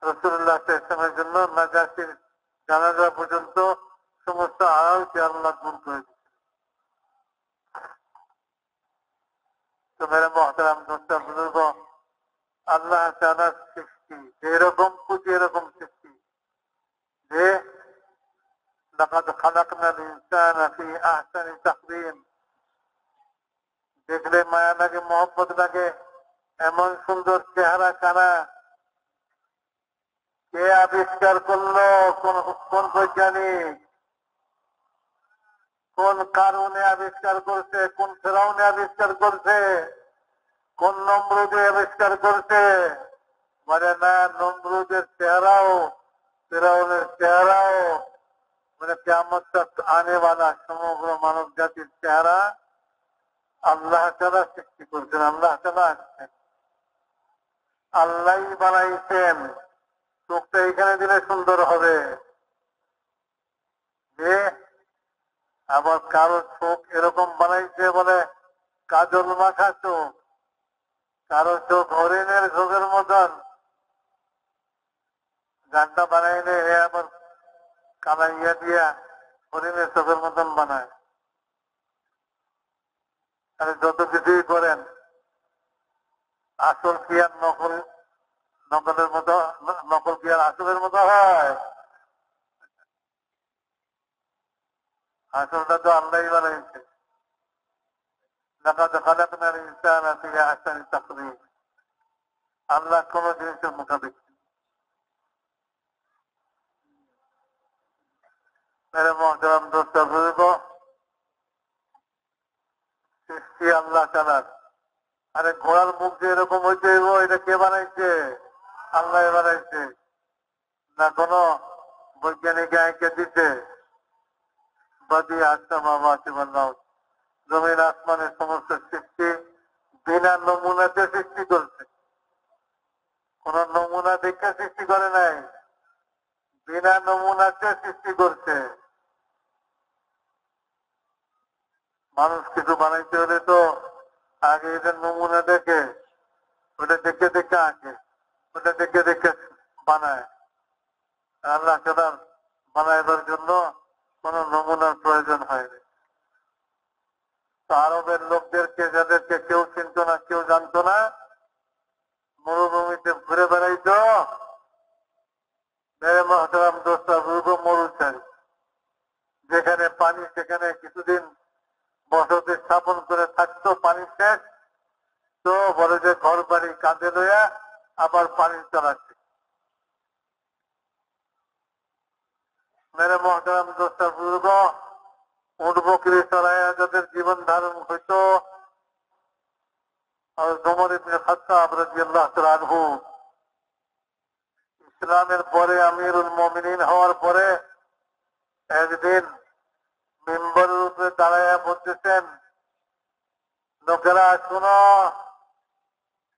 রাসূলুল্লাহ সাল্লাল্লাহু আলাইহি ওয়াসাল্লামের জন্য নাজাশীর জানাজা পর্যন্ত সমস্ত আড়ালকে আল্লাহ দূর করে দিচ্ছে। তো মেরে মহতারাম দোস্ত বুজুর্গ, আল্লাহ তাআলার সৃষ্টি যেরকম খুশি এরকম সৃষ্টি, যে লাকাদ খালাকনাল ইনসানা ফি আহসানি তাকওয়িম, দেখলে মায়া লাগে, মহব্বত লাগে, এমন সুন্দর চেহারা কানা কে আবিষ্কার করলো? কোন বৈজ্ঞানিক, কোন কারণে আবিষ্কার করছে? কোন ফেরাউনে আবিষ্কার করছে? কোন নমরুদে আবিষ্কার করছে? মানে না, নমরুদের চেহারাও, ফেরাউনের চেহারাও, মানে কিয়ামত আনে वाला সমগ্র মানব জাতির চেহারা আল্লাহ তাআলা সৃষ্টি করছেন। আল্লাহ তাআলা আল্লাহই বানাইছেন। চোখটা এখানে দিলে সুন্দর হবে, যে আবার কারো চোখ এরকম বানাইছে বলে কাজল মাখা চোখ, কারো চোখ হরিণের চোখের মতন, গানটা বানাইলে এ আবার কালাইয়া দিয়া হরিণের চোখের মতন বানায়। আর যত কিছুই করেন, আসল কি আর নকলের মতো, নকল কি আর আসলের মতো হয়? আসলটা তো আল্লাহই বানাইছে। লাকাদ খালাকনাল ইনসানা ফি আহসানি তাকওয়িম। আল্লাহ কোন জিনিসের মোতাবেক মেরে মহতারাম দোস্ত বুজুর্গ, সৃষ্টি আল্লাহ তাআলার। আরে ঘোড়ার মুখ যে এরকম হইতে হইব, এটা কে বানাইছে? আল্লাহ বানাইছে, না কোন বৈজ্ঞানিক এঁকে দিতে। বাদি আসসামাওয়াতি ওয়াল আরদ, জমিন আসমানের সমস্ত সৃষ্টি বিনা নমুনাতে সৃষ্টি করছে। কোন নমুনা দেখে সৃষ্টি করে নাই, বিনা নমুনাতে সৃষ্টি করছে। মানুষ কিছু বানাইতে হলে তো আগে এদের নমুনা দেখে, ওটা দেখে দেখে আঁকে, ওটা দেখে দেখে বানায়। আল্লাহ তাআলা বানাইবার জন্য কোন নমুনার প্রয়োজন হয়নি। তো আরবের লোকদেরকে, যাদেরকে কেউ চিনত না, কেউ জানতো না, মরুভূমিতে ঘুরে বেড়াইতো, মেরে মহতারাম দোস্ত বুজুর্গ, মরুচারী। যেখানে পানি সেখানে কিছুদিন বসতি স্থাপন করে থাকতো, পানি শেষ তো বলে যে ঘর বাড়ি কাঁধে লইয়া আবার পানি চালাচ্ছে। মেরে মহতারাম দোস্ত বুজুর্গ, উট বকরি চড়াইয়া যাদের জীবন ধারণ হইত, আর ওমর ইবনে খাত্তাব রাদিয়াল্লাহু তাআলা আনহু ইসলামের পরে আমিরুল মুমিনিন হওয়ার পরে একদিন মিম্বরের উপরে দাঁড়াইয়া বলতেছেন, লোকেরা শুনো,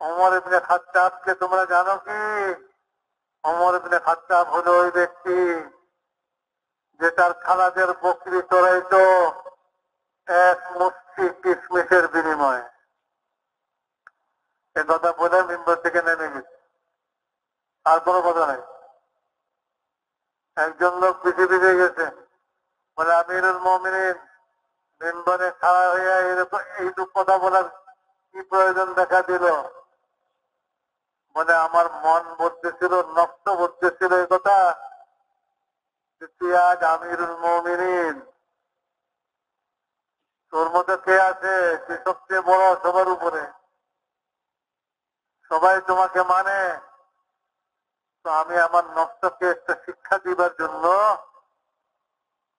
ওমর ইবনে খাত্তাবকে তোমরা জানো কি? ওমর ইবনে খাত্তাব হলো ওই ব্যক্তি যে তার খালাদের বকরি চড়াইতো এক মুষ্টি কিশমিশের বিনিময়ে। এ কথা বলে মিম্বর থেকে নেমে গেছে, আর কোনো কথা নাই। একজন লোক পৃথিবীতে গেছে, বলে আমিরুল মুমিনিন মিম্বরে খাড়া হইয়া এরকম এইটুক কথা বলার কি প্রয়োজন দেখা দিল? বলে আমার মন বলতেছিল, নষ্ট বলতেছিল এই কথা, তুই আজ আমিরুল মুমিনিন, তোর মধ্যে কে আছে? তুই সবচেয়ে বড় সবার উপরে, সবাই তোমাকে মানে। তো আমি আমার নফসকে একটা শিক্ষা দিবার জন্য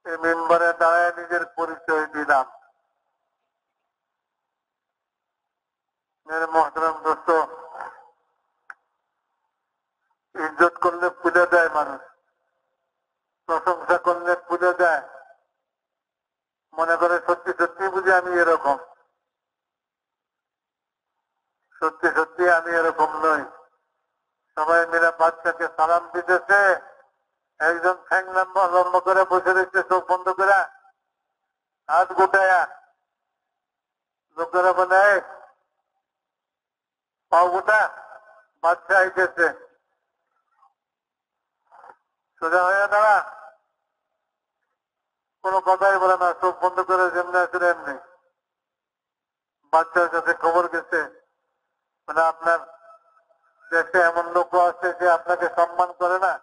এই মেম্বারে দাঁড়ায় নিজের পরিচয় দিলাম। মেরে মহতরম দোস্ত, ইজ্জত করলে পুজো দেয় মানুষ, প্রশংসা করলে পুজো দেয়, মনে করে সত্যি সত্যি বুঝি আমি এরকম। সত্যি সত্যি আমি এরকম নই। সবাই মিলে বাচ্চাকে সালাম দিতেছে, একজন ঠ্যাং লম্বা লম্বা করে বসে রয়েছে, চোখ বন্ধ করে, হাত গোটায়া। লোকেরা বলে পাও গোটা, বাচ্চা আইতেছে, সোজা হয়ে দাঁড়া, কোনো কথাই বলে না, চোখ বন্ধ করে যেমনি আসলে এমনি। বাচ্চার কাছে খবর গেছে, মানে আপনার দেশে এমন লোক আছে যে আপনাকে সম্মান করে না,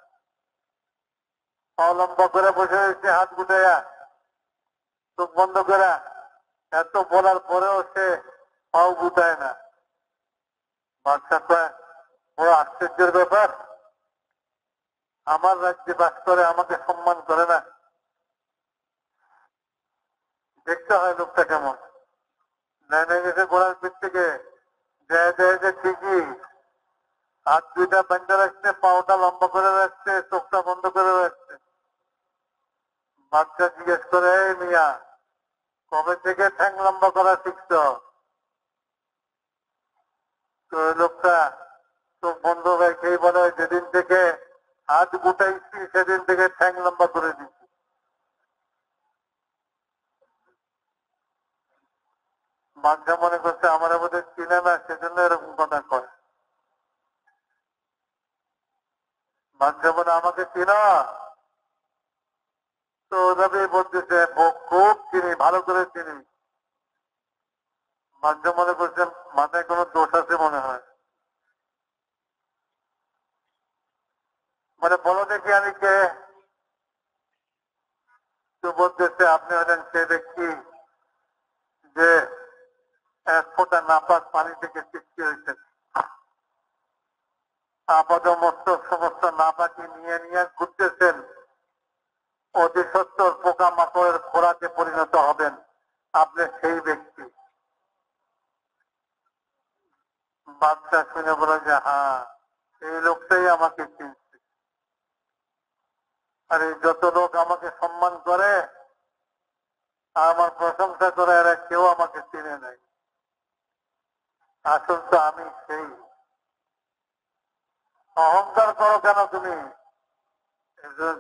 পাও লম্বা করে বসে রয়েছে, হাত গুটাইয়া, চোখ বন্ধ করে। এত বলার পরেও সে পাও গুটায় না। বাচ্চা কয়, বড় আশ্চর্যের ব্যাপার, আমার রাজ্যে বাস করে, আমাকে সম্মান করে না। দেখতে হয় লোকটা কেমন। নেমে গেছে ঘোড়ার পিঠ থেকে, দেয় দেয় যে ঠিকই, হাত দুইটা বেঁধে রাখছে, পাওটা লম্বা করে রাখছে, চোখটা বন্ধ করে রাখছে। বাচ্চা জিজ্ঞেস করে, এই মিয়া, কবে থেকে ঠ্যাং লম্বা করা শিখছ? তো ওই লোকটা চোখ বন্ধ রেখেই বলে, যেদিন থেকে হাত গুটাইছি সেদিন থেকে ঠ্যাং লম্বা করে দিচ্ছি। বাচ্চা মনে করছে আমার বোধহয় চিনে না, সেজন্য এরকম কথা কয়। বাচ্চা বলে, আমাকে চিনো? তো ওভাবেই বলতেছে, খুব চিনি, ভালো করে চিনি। বাচ্চা মনে করছে মাথায় কোনো দোষ আছে মনে হয়, মানে বলো দেখি আমি কে? তো বলতেছে, আপনি হলেন সে ব্যক্তি যে নাপাক পানি থেকে সৃষ্টি হয়েছে। আপাদ মস্তক সমস্ত নাপাকি নিয়ে নিয়ে ঘুরতেছেন, অতি সত্তর পোকা মাকড়ের খোরাকে পরিণত হবেন। আপনি সেই ব্যক্তি। বাচ্চা শুনে বলে যে হ্যাঁ, এই লোকটাই আমাকে চিনছে। আর এই যত লোক আমাকে সম্মান করে, আমার প্রশংসা করে, এরা কেউ আমাকে চিনে নাই। আসল তো আমি সেই। অহংকার করো কেন তুমি?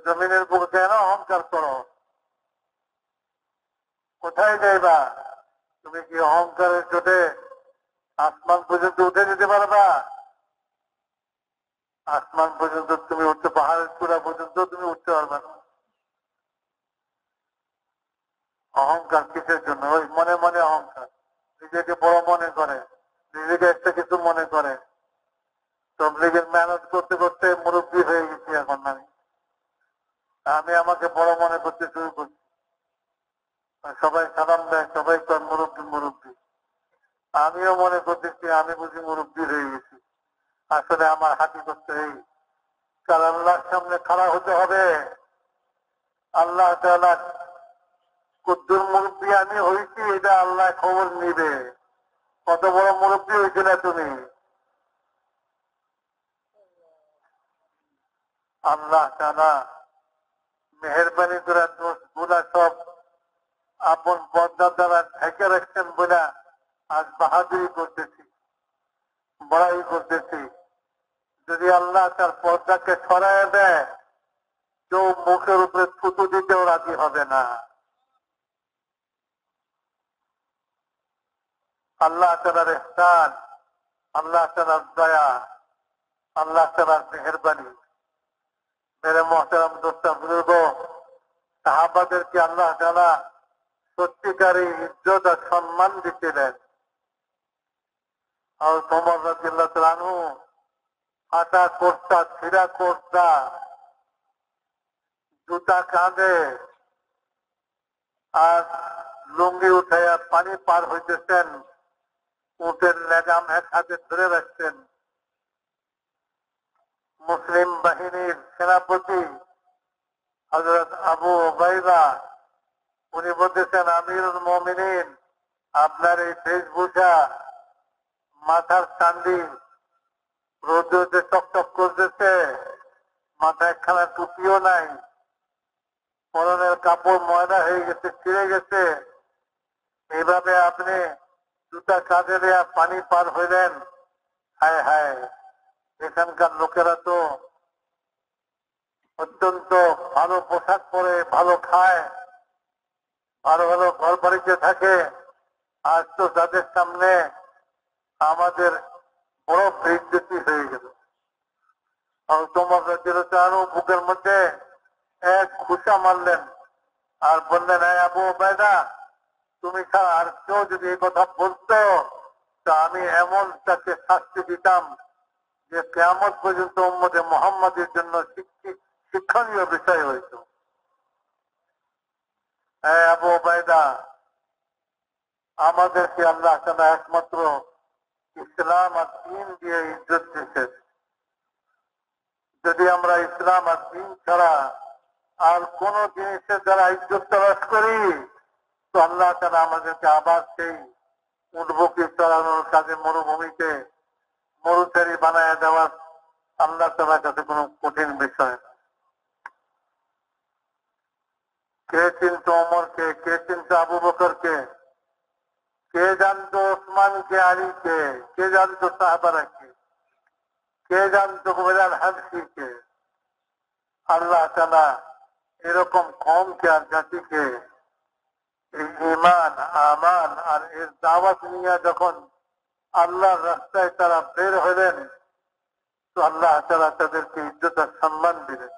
জমিনের বুকে কেন অহংকার করো? কোথায় যাইবা? তুমি কি অহংকারের চোটে আসমান পর্যন্ত উঠে যেতে পারবা? আসমান পর্যন্ত তুমি উঠতে, পাহাড়ের চূড়া পর্যন্ত তুমি উঠতে পারবে না। অহংকার কিসের জন্য? ওই মনে মনে অহংকার, নিজেকে বড় মনে করে, নিজেকে একটা কিছু মনে করে। তবলিগের মেহনত করতে করতে মুরব্বী হয়ে গেছি এখন আমি আমাকে বড় মনে করতে শুরু করছি। সবাই সালাম দেয়, সবাই কর মুরব্বী মুরব্বী। আমিও মনে করতেছি আমি বুঝি মুরব্বী হয়ে গেছি। আসলে আমার হাঁটি করতে এই কাল আল্লাহর সামনে খাড়া হতে হবে। আল্লাহ তাআলা কুদ্দুর মুরব্বী আমি হয়েছি, এটা আল্লাহ খবর নিবে। কত বড় মুরব্বী হয়েছিল তুমি? আল্লাহ তাআলা মেহেরবানি করে দোষ গুলা সব আপন পর্দা দ্বারা ঢেকে রাখছেন বলে আজ বাহাদুরি করতেছি, বড়াই করতেছি। যদি আল্লাহ তার পর্দাকে সরায় দেয়, কেউ মুখের উপরে থুতু দিতেও রাজি হবে না। আল্লাহ তাআলার ইহসান, আল্লাহ তাআলার দয়া, আল্লাহ তাআলার মেহেরবানি। মেরে মোহতারাম দোস্তা বুজুর্গ, সাহাবাদেরকে আল্লাহ তাআলা সত্যিকারী ইজ্জত আর সম্মান দিছিলেন। আর ওমর রাদিয়াল্লাহু তাআলা আনহু হাঁটা কোর্তা, ছিঁড়া কোর্তা, জুতা কাঁধে আর লুঙ্গি উঠাইয়া পানি পার হইতেছেন, উটের লেগাম এক হাতে ধরে রাখছেন। মুসলিম বাহিনীর সেনাপতি হযরত আবু উবাইদা, উনি বলতেছেন, আমিরুল মুমিনিন, আপনার এই বেশভূষা, মাথার চান্দি রোদে টকটক করতেছে, মাথায় একখানা টুপিও নাই, পরনের কাপড় ময়লা হয়ে গেছে, ছিঁড়ে গেছে, এইভাবে আপনি জুতা কাঁধে দেয়া পানি পার হইলেন। হায় হায়, এখানকার লোকেরা তো অত্যন্ত ভালো পোশাক পরে, ভালো খায়, ভালো ভালো ঘর বাড়িতে থাকে। আজ তো তাদের সামনে আমাদের বড় বেইজ্জতি হয়ে গেল। তোমার বুকের মধ্যে এক ঘুষা মারলেন আর বললেন, হ্যাঁ আবু উবাইদা, তুমি ছাড়া আর কেউ যদি এই কথা বলতো, তা আমি এমন তাকে শাস্তি দিতাম যে কিয়ামত পর্যন্ত উম্মতে মুহাম্মাদের জন্য শিক্ষণীয় বিষয় হইত। হ্যাঁ আবু উবাইদা, আমাদেরকে আল্লাহ তাআলা একমাত্র ইসলাম আর দ্বীন দিয়ে ইজ্জত দিয়েছে। যদি আমরা ইসলাম আর দ্বীন ছাড়া আর কোন জিনিসের দ্বারা ইজ্জত তালাশ করি, তো আল্লাহ তাআলা আমাদেরকে আবার সেই উটবুকি চড়ানোর কাজে মরুভূমিতে মরুচারি বানায় দেওয়ার আল্লাহ তাআলার কাছে কোনো কঠিন বিষয় না। কে চিনতো ওমরকে, কে চিনতো আবু বকরকে, কে জানতো ওসমানকে, আলীকে, কে জানতো সাহাবারাকে, কে জানতো বিলাল হাবশিকে? আল্লাহ তাআলা এরকম কওমকে আর জাতিকে এই ঈমান, আমান আর এর দাওয়াত নিয়ে যখন আল্লাহর রাস্তায় তারা বের হলেন, তো আল্লাহ তাআলা তাদেরকে ইজ্জত আর সম্মান দিলেন।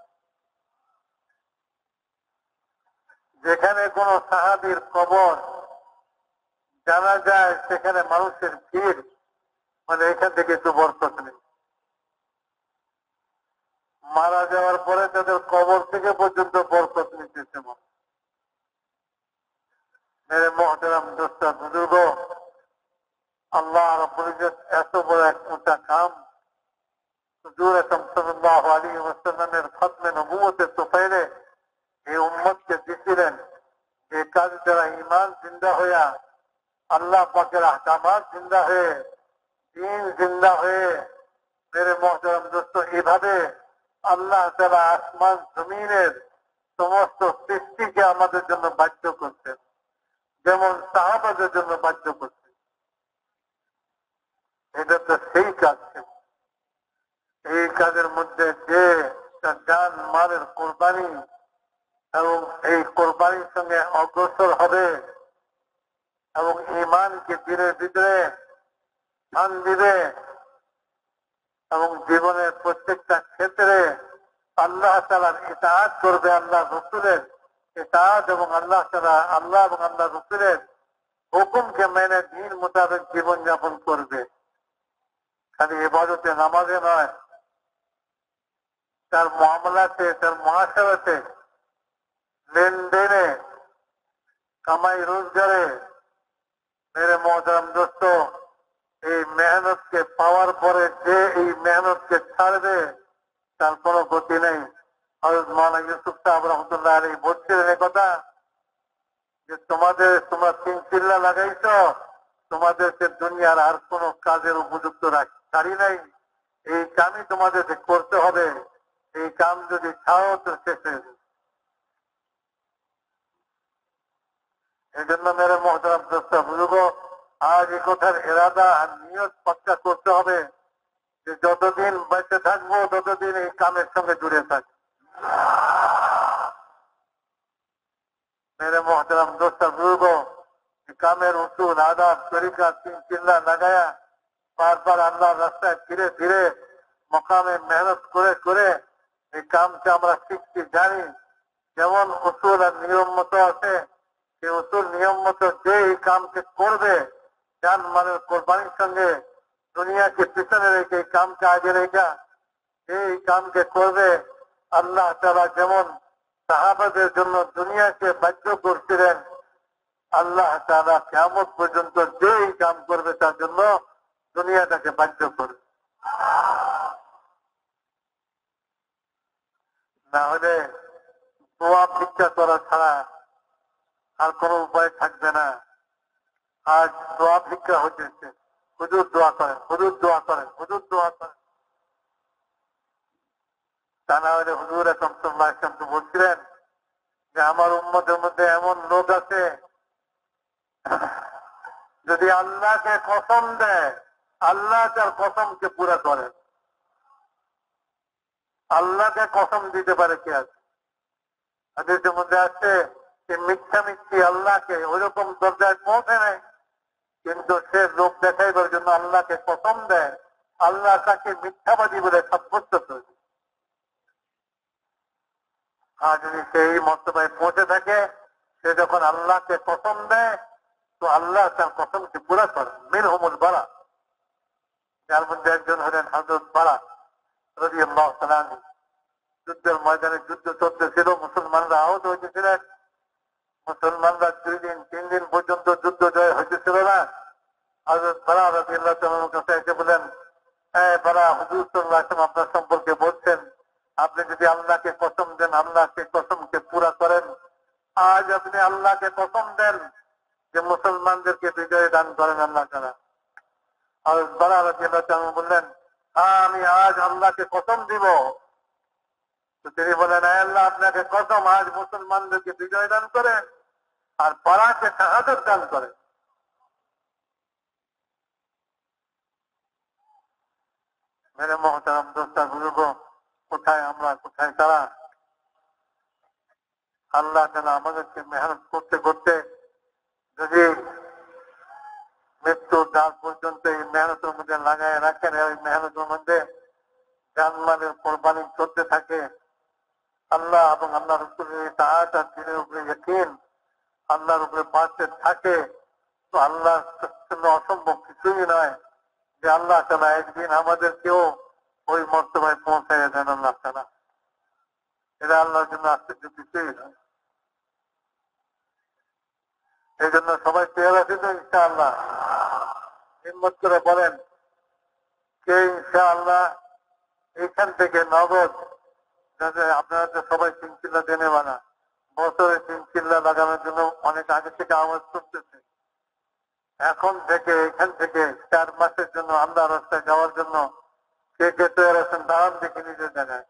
যেখানে কোন সাহাবীর কবর জানা যায়, সেখানে মানুষের ভিড়, মানে এখান থেকে একটু বরকত নেই। মারা যাওয়ার পরে তাদের কবর থেকে পর্যন্ত বরকত নিতেছে। মেরে মোহতারাম দোস্ত বুজুর্গ, আল্লাহ রাব্বুল ইজ্জত এত বড় এক উঁচা কাম হুজুর আকরাম সাল্লাল্লাহু আলাইহি ওয়াসাল্লামের খতমে নবুয়তের তোফাইলে এই উম্মতকে দিছিলেন। যে কাজ দ্বারা ঈমান জিন্দা হইয়া আল্লাহ পাকের আহকামাত জিন্দা হয়ে দ্বীন জিন্দা হয়ে মেরে মুহতারাম দোস্ত এভাবে আল্লাহ তাআলা আসমান জমিনের সমস্ত সৃষ্টিকে আমাদের জন্য বাধ্য করতেন, যেমন সাহাবাদের জন্য বাধ্য করতেন। এটা তো সেই কাজ ছিল। এই কাজের মধ্যে যে তার জান মালের কোরবানি এবং এই কোরবানির সঙ্গে অগ্রসর হবে এবং ঈমানকে দিনের ভিতরে স্থান দিবে এবং জীবনের প্রত্যেকটা ক্ষেত্রে আল্লাহ তাআলার ইতাআত করবে, আল্লাহ রাসূলের ইতাআত এবং আল্লাহ তাআলা আল্লাহ এবং আল্লাহ রাসূলের হুকুমকে মেনে দ্বীন মোতাবেক জীবনযাপন করবে। খালি ইবাদতে নামাজে নয়, তার মুআমালাতে, তার মুআশারাতে, লেনদেনে, কামাই রোজগারে মেরে মুহতারাম দোস্ত এই মেহনতকে পাওয়ার পরে যে এই মেহনতকে ছাড়বে তার কোনো গতি নেই। হযরত মাওলানা ইউসুফ সাহেব রাহমাতুল্লাহ আলাইহি বলছিলেন এই কথা যে তোমরা তিন চিল্লা লাগাইছো, তোমাদেরকে দুনিয়ার আর কোনো কাজের উপযুক্ত রাখি নাই, এই কামই তোমাদেরকে করতে হবে, এই কাম যদি ছাড়ো তো শেষ হয়ে যাবে। এই জন্য মেরে মুহতারাম দোস্ত বুঝব, আজ এই কথার ইরাদা আর নিয়ত পাক্কা করতে হবে যে যতদিন বেঁচে থাকবো ততদিন এই কামের সঙ্গে জুড়ে থাকবো। মেরে মুহতারাম দোস্ত বুঝব, কামের উসুল আদাব তরিকা তিন চিল্লা লাগায়া বারবার আল্লাহর রাস্তায় ধীরে ধীরে মকামে মেহনত করে করে এই কামকে আমরা শিখতে জানি। যেমন উসুল আর নিয়ম মতো আছে, সেই উসুল নিয়ম মতো যে এই কামকে করবে জান মালের কোরবানির সঙ্গে দুনিয়াকে পিছনে রেখে এই কামকে আগে রেখা এই কামকে করবে, আল্লাহ তাআলা যেমন সাহাবাদের জন্য দুনিয়াকে বাধ্য করছিলেন, আল্লাহ তাআলা কিয়ামত পর্যন্ত যে এই কাম করবে তার জন্য দুনিয়াটাকে বাধ্য করবে। না হলে দোয়া ভিক্ষা করা ছাড়া আর কোনো উপায় থাকবে না। আজ দোয়া ভিক্ষা হচ্ছে, হুজুর দোয়া করেন, হুজুর দোয়া করেন, হুজুর দোয়া করেন। তা না হলে হুজুর আকরাম সাল্লাল্লাহু আলাইহি ওয়াসাল্লাম তো বলছিলেন যে আমার উম্মতের মধ্যে এমন লোক আছে যদি আল্লাহকে কসম দেয় আল্লাহ তার কসমকে পুরা করেন। আল্লাহকে কসম দিতে পারে কে আছে? হাদিসের মধ্যে আছে যে মিথ্যামিথ্যি আল্লাহকে ওইরকম দরজায় পৌঁছে নেয়, কিন্তু সে লোক দেখাইবার জন্য আল্লাহকে কসম দেয়, আল্লাহ তাকে মিথ্যাবাদী বলে সাব্যস্ত করে। আর যদি সেই মর্তবায় পৌঁছে থাকে, সে যখন আল্লাহকে কসম দেয় তো আল্লাহ তার কসমকে পুরা করেন। মিনহুমুল বারা, যার মধ্যে একজন হলেন হযরত বারা রাদিয়াল্লাহু তাআলা আনহু। যুদ্ধের ময়দানে যুদ্ধ চলতেছিল, মুসলমানরা আহত হয়েছিলেন। মুসলমানরা 2 দিন 3 দিন পর্যন্ত যুদ্ধ জয় হইতেছিল না। হযরত বারা রাদিয়াল্লাহু তাআলার কাছে এসে বলেন, বারা, হুজুর সাল্লাল্লাহু আলাইহি ওয়াসাল্লাম আপনার সম্পর্কে বলছেন আপনি যদি আল্লাহকে কসম দেন আল্লাহকে কসমকে পুরা করেন। আজ আপনি আল্লাহকে কসম দেন যে মুসলমানদেরকে বিজয় দান করেন আল্লাহ তাআলা। হযরত বারা রাদিয়াল্লাহু তাআলা বললেন, আমি আজ আল্লাহকে কসম দিব। তো তিনি বলেন, আল্লাহ আপনাকে কসম, আজ মুসলমানদেরকে বিজয় দান করেন আর বারাকে শাহাদাত দান করেন। মেরে মুহতারাম দোস্তা বুজুর্গ, কোথায় আমরা, কোথায় তারা? আল্লাহ তাআলা আমাদেরকে মেহনত করতে করতে যদি মৃত্যুর দ্বার পর্যন্ত এই মেহনতের মধ্যে লাগায় রাখেন, এই মেহনতের মধ্যে জানমালের কোরবানি করতে থাকে, আল্লাহ এবং আল্লাহ রাসূলের ইতাআত আর দ্বীনের উপরে ইয়াকিন আল্লাহর উপরে বাড়তে থাকে, তো আল্লাহর জন্য অসম্ভব কিছুই নয় যে আল্লাহ তাআলা একদিন আমাদেরকেও ওই মর্তবায় পৌঁছাইয়া দেন। আল্লাহ তাআলা, এটা আল্লাহর জন্য আশ্চর্য কিছুই নয়। এই জন্য সবাই তৈরি আছে তো ইনশাআল্লাহ? হিম্মত করে বলেন কে ইনশাআল্লাহ এইখান থেকে নগদ, আপনারা তো সবাই 3 চিল্লা দেনে বানা, বছরে 3 চিল্লা লাগানোর জন্য অনেক আগে থেকে আওয়াজ করতেছে। এখন থেকে এখান থেকে 4 মাসের জন্য আল্লাহ রাস্তায় যাওয়ার জন্য কে কে তৈরি আছেন দাঁড়ান দেখে নিজের জায়গায়।